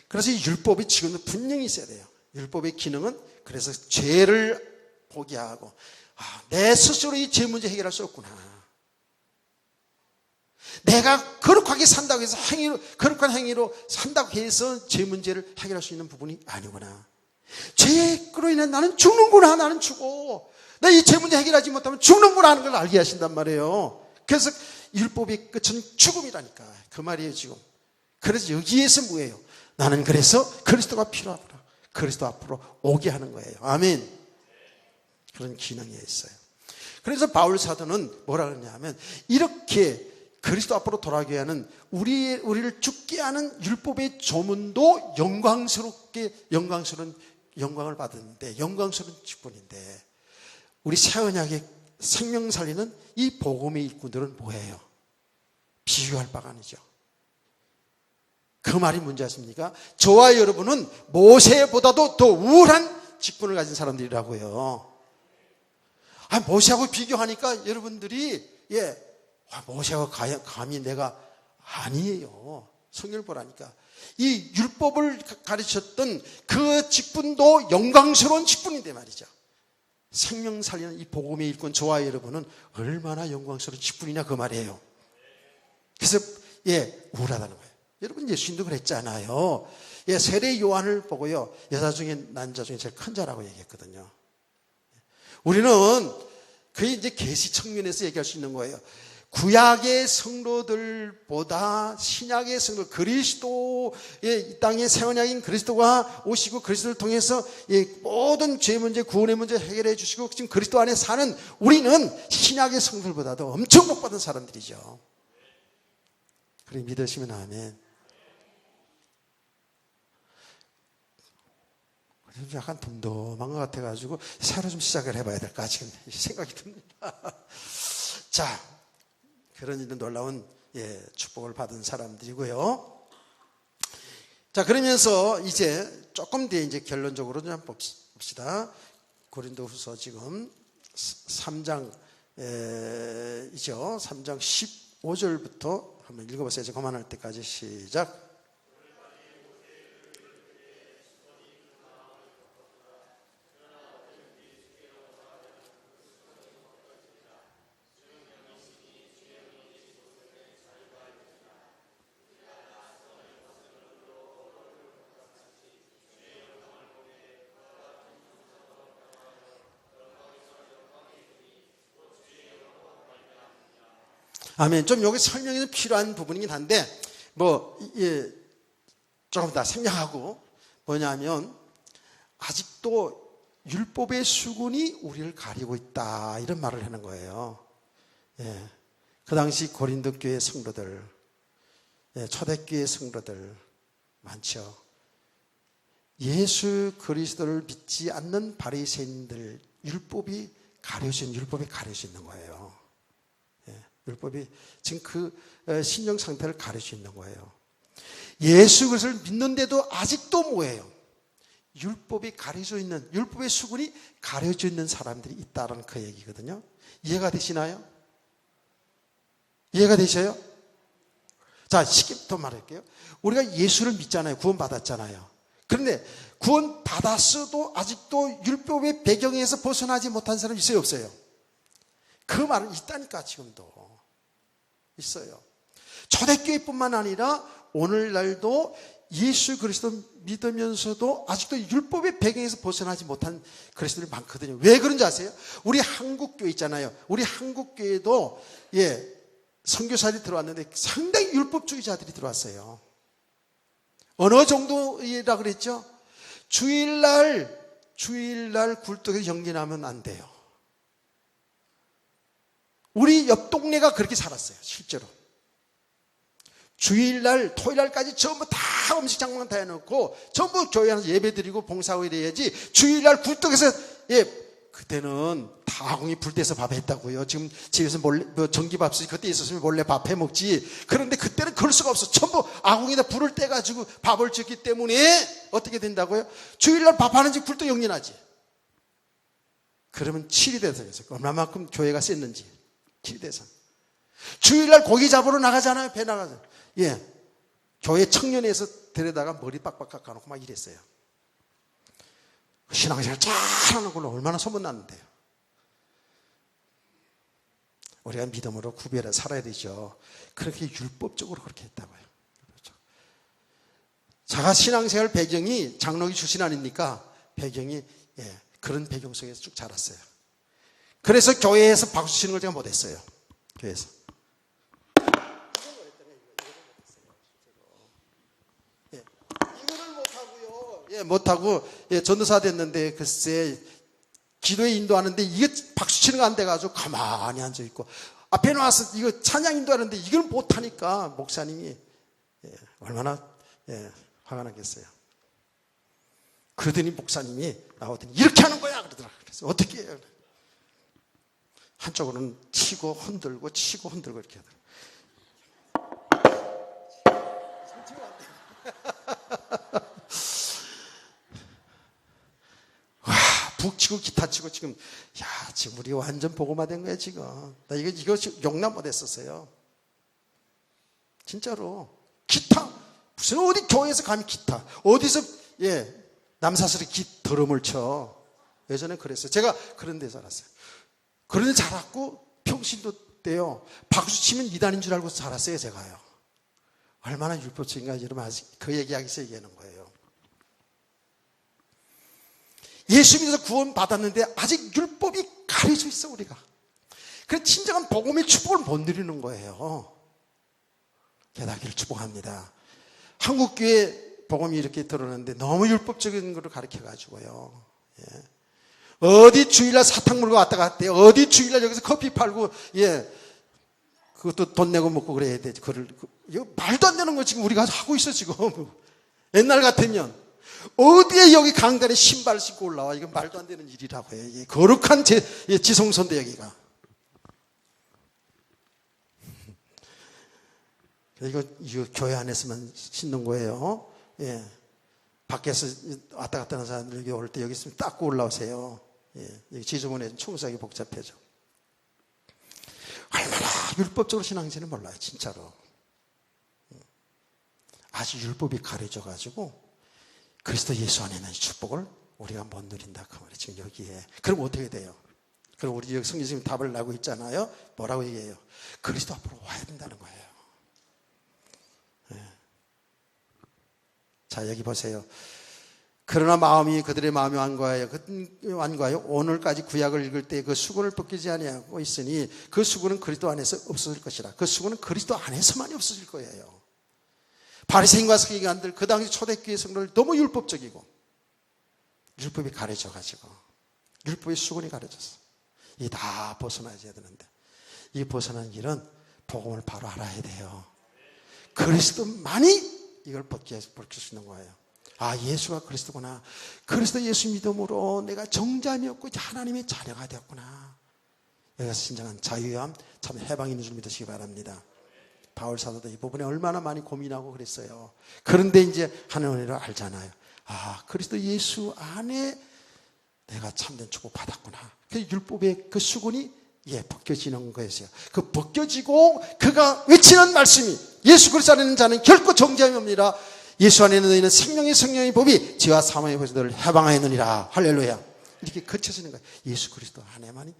그래서 이 율법이 지금도 분명히 있어야 돼요. 율법의 기능은 그래서 죄를 보게 하고 내 스스로 이 죄 문제 해결할 수 없구나. 내가 거룩하게 산다고 해서 거룩한 행위로 산다고 해서 죄 문제를 해결할 수 있는 부분이 아니구나. 죄로 인해 나는 죽는구나. 나는 죽어. 나 이 죄 문제 해결하지 못하면 죽는구나 하는 걸 알게 하신단 말이에요. 그래서 율법의 끝은 죽음이라니까. 그 말이에요 지금. 그래서 여기에서 뭐예요? 나는 그래서 그리스도가 필요하구나. 그리스도 앞으로 오게 하는 거예요. 아멘. 그런 기능이 있어요. 그래서 바울 사도는 뭐라 그러냐면 이렇게 그리스도 앞으로 돌아가게 하는 우리를 죽게 하는 율법의 조문도 영광스러운 영광을 받았는데 영광스러운 직분인데 우리 새 언약의 생명 살리는 이 복음의 일꾼들은 뭐예요? 비교할 바가 아니죠. 그 말이 뭔지 아십니까? 저와 여러분은 모세보다도 더 우월한 직분을 가진 사람들이라고요. 모세하고 비교하니까 여러분들이 모세와 감히 내가 아니에요. 성경을 보라니까. 이 율법을 가르쳤던 그 직분도 영광스러운 직분인데 말이죠. 생명 살리는 이 복음의 일꾼 저와 여러분은 얼마나 영광스러운 직분이냐 그 말이에요. 그래서 우울하다는 거예요. 여러분 예수님도 그랬잖아요. 세례 요한을 보고요. 여자 중에 남자 중에 제일 큰 자라고 얘기했거든요. 우리는 그게 이제 계시 측면에서 얘기할 수 있는 거예요. 구약의 성도들보다 신약의 성도, 그리스도의 이 땅의 새 언약인 그리스도가 오시고 그리스도를 통해서 모든 죄 문제, 구원의 문제 해결해 주시고 지금 그리스도 안에 사는 우리는 신약의 성도들보다도 엄청 복받은 사람들이죠. 그래 믿으시면 아멘. 약간 덤덤한 것 같아가지고 새로 좀 시작을 해봐야 될까 지금 생각이 듭니다. 자, 그런 이런 놀라운 축복을 받은 사람들이고요. 자, 그러면서 이제 조금 뒤에 이제 결론적으로 좀 봅시다. 고린도후서 지금 3장이죠. 3장 15절부터 한번 읽어보세요. 이제 그만할 때까지 시작. 아멘. 좀 여기 설명이 좀 필요한 부분이긴 한데, 조금 더 생략하고, 뭐냐면, 아직도 율법의 수군이 우리를 가리고 있다. 이런 말을 하는 거예요. 그 당시 고린도 교회 성도들, 초대교회 성도들, 많죠. 예수 그리스도를 믿지 않는 바리새인들, 율법이 가려져 있는 거예요. 율법이 지금 그 신령 상태를 가르쳐 있는 거예요. 예수 그리스도를 믿는데도 아직도 뭐예요? 율법이 가려져 있는, 율법의 수군이 가려져 있는 사람들이 있다는 그 얘기거든요. 이해가 되시나요? 이해가 되셔요? 자, 쉽게 더 말할게요. 우리가 예수를 믿잖아요. 구원받았잖아요. 그런데 구원받았어도 아직도 율법의 배경에서 벗어나지 못한 사람이 있어요, 없어요? 그 말은 있다니까 지금도 있어요. 초대교회뿐만 아니라 오늘날도 예수 그리스도 믿으면서도 아직도 율법의 배경에서 벗어나지 못한 그리스도들이 많거든요. 왜 그런지 아세요? 우리 한국교회 있잖아요. 우리 한국교회도 선교사들이 들어왔는데 상당히 율법주의자들이 들어왔어요. 어느 정도이라 그랬죠? 주일날 굴뚝에서 연기나면 안 돼요. 우리 옆 동네가 그렇게 살았어요. 실제로. 주일날, 토요일날까지 전부 다 음식장만 다 해놓고 전부 교회 안에서 예배드리고 봉사하고 이래야지 주일날 굴뚝에서 그때는 다 아궁이 불 때서 밥했다고요. 지금 집에서 몰래 전기밥솥이 그때 있었으면 몰래 밥 해먹지. 그런데 그때는 그럴 수가 없어. 전부 아궁이에다 불을 떼가지고 밥을 짓기 때문에 어떻게 된다고요? 주일날 밥하는 집 굴뚝 연기나지. 그러면 7이 돼서 얼마만큼 교회가 셌는지. 대상. 주일날 고기 잡으러 나가잖아요. 배 나가죠. 교회 청년에서 데려다가 머리 빡빡 깎아놓고 막 이랬어요. 신앙생활 잘하는 걸로 얼마나 소문났는데요. 우리가 믿음으로 구별해 살아야 되죠. 그렇게 율법적으로 그렇게 했다고요. 자가 신앙생활 배경이 장로교 출신 아닙니까? 배경이 그런 배경 속에서 쭉 자랐어요. 그래서 교회에서 박수 치는 걸 제가 못했어요. 교회에서. 이거를 못하고요. 못하고, 전도사 됐는데, 글쎄, 기도에 인도하는데, 이게 박수 치는 거 안 돼가지고 가만히 앉아있고, 앞에 나와서 이거 찬양 인도하는데, 이걸 못하니까, 목사님이, 얼마나, 화가 나겠어요. 그러더니 목사님이 나오더니, 이렇게 하는 거야! 그러더라고요. 그래서 어떻게 해요? 한쪽으로는 치고 흔들고 이렇게 하더라고요. 와, 북치고 기타 치고 지금 지금 우리 완전 복음화된 거야 지금. 나 이거 용납 못했었어요. 진짜로 기타 무슨 어디 교회에서 감히 기타 어디서 남사스럽게 드럼을 쳐. 예전에 그랬어요. 제가 그런 데서 알았어요. 그런 데 자랐고 평신도 때요. 박수 치면 이단인 줄 알고 자랐어요. 제가요. 얼마나 율법적인가 여러분 아직 그 얘기하기 위해서 얘기하는 거예요. 예수 믿어서 구원 받았는데 아직 율법이 가려져 있어 우리가. 그래서 진정한 복음의 축복을 못 누리는 거예요. 깨닫기를 축복합니다. 한국교회 복음이 이렇게 들어오는데 너무 율법적인 것을 가르쳐가지고요. 예. 어디 주일날 사탕 물고 왔다 갔대. 어디 주일날 여기서 커피 팔고, 예. 그것도 돈 내고 먹고 그래야 돼. 이거 말도 안 되는 거 지금 우리가 하고 있어, 지금. 옛날 같으면. 어디에 여기 강단에 신발 신고 올라와. 이거 말도 안 되는 일이라고 해요. 이 거룩한 지성소인데, 여기가. 이거 교회 안에서만 신는 거예요. 예. 밖에서 왔다 갔다 하는 사람들 여기 올 때 여기 있으면 닦고 올라오세요. 예. 여기 지저분해 청소하기 복잡해져. 얼마나 율법적으로 신앙인지는 몰라요, 진짜로. 아주 율법이 가려져가지고 그리스도 예수 안에 있는 축복을 우리가 못 누린다. 그 말이 지금 여기에. 그럼 어떻게 돼요? 그럼 우리 여기 성경 지금 답을 나고 있잖아요. 뭐라고 얘기해요? 그리스도 앞으로 와야 된다는 거예요. 예. 자, 여기 보세요. 그러나 그들의 마음이 완고하여 오늘까지 구약을 읽을 때 그 수건을 벗기지 아니하고 있으니 그 수건은 그리스도 안에서 없어질 것이라. 그 수건은 그리스도 안에서만이 없어질 거예요. 바리새인과 서기관들 그 당시 초대교회 성도들 너무 율법적이고 율법이 가려져가지고 율법의 수건이 가려졌어. 이게 다 벗어나야 되는데 이 벗어난 길은 복음을 바로 알아야 돼요. 그리스도만이 이걸 벗길 수 있는 거예요. 아, 예수가 그리스도구나. 그리스도 예수 믿음으로 내가 정잠이었고 하나님의 자녀가 되었구나. 여기서 진정한 자유함, 참 해방이 있는 줄 믿으시기 바랍니다. 바울 사도도 이 부분에 얼마나 많이 고민하고 그랬어요. 그런데 이제 하나님 은혜를 알잖아요. 아, 그리스도 예수 안에 내가 참된 축복 받았구나. 그 율법의 그 수건이 벗겨지는 거였어요. 그 벗겨지고 그가 외치는 말씀이 예수 그리스도 안에 있는 자는 결코 정죄함이 없느니라. 예수 안에 너희는 생명의 성령의 법이 지와 사망의 법에서 너를 해방하였느니라. 할렐루야. 이렇게 거쳐지는 거예요. 예수 그리스도 안에만이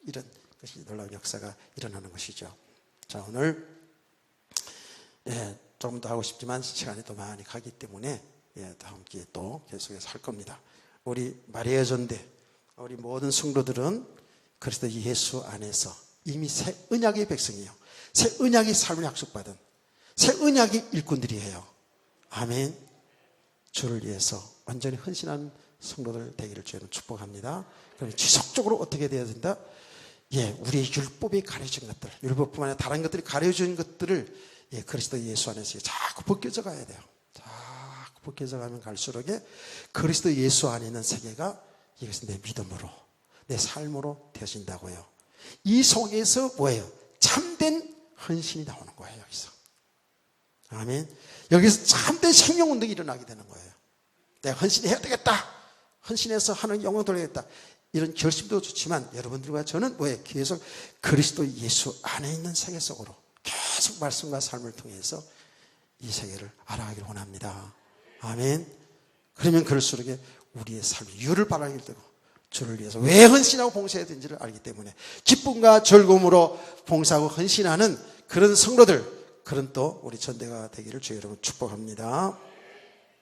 이런 것이 놀라운 역사가 일어나는 것이죠. 자, 오늘 조금 더 하고 싶지만 시간이 또 많이 가기 때문에 다음 기회에 또 계속해서 할 겁니다. 우리 마리아 전대 우리 모든 성도들은 그리스도 예수 안에서 이미 새 언약의 백성이에요. 새 언약의 삶을 약속받은 새 언약의 일꾼들이에요. 아멘. 주를 위해서 완전히 헌신한 성도들 되기를 주님 축복합니다. 그럼 지속적으로 어떻게 되어야 된다? 우리의 율법이 가려진 것들, 율법뿐만 아니라 다른 것들이 가려진 것들을 그리스도 예수 안에서 자꾸 벗겨져 가야 돼요. 자꾸 벗겨져 가면 갈수록 그리스도 예수 안에 있는 세계가 이것은 내 믿음으로, 내 삶으로 되어진다고요. 이 속에서 뭐예요? 참된 헌신이 나오는 거예요, 여기서. 아멘. 여기서 참된 생명운동이 일어나게 되는 거예요. 내가 헌신해야 되겠다. 헌신해서 하는 영광 돌리겠다. 이런 결심도 좋지만 여러분들과 저는 뭐예요? 계속 그리스도 예수 안에 있는 세계 속으로 계속 말씀과 삶을 통해서 이 세계를 알아가기를 원합니다. 아멘. 그러면 그럴수록 우리의 삶이 유를 바라게 되고 주를 위해서 왜 헌신하고 봉사해야 되는지를 알기 때문에 기쁨과 즐거움으로 봉사하고 헌신하는 그런 성도들, 그런 또 우리 전대가 되기를 주의 여러분 축복합니다.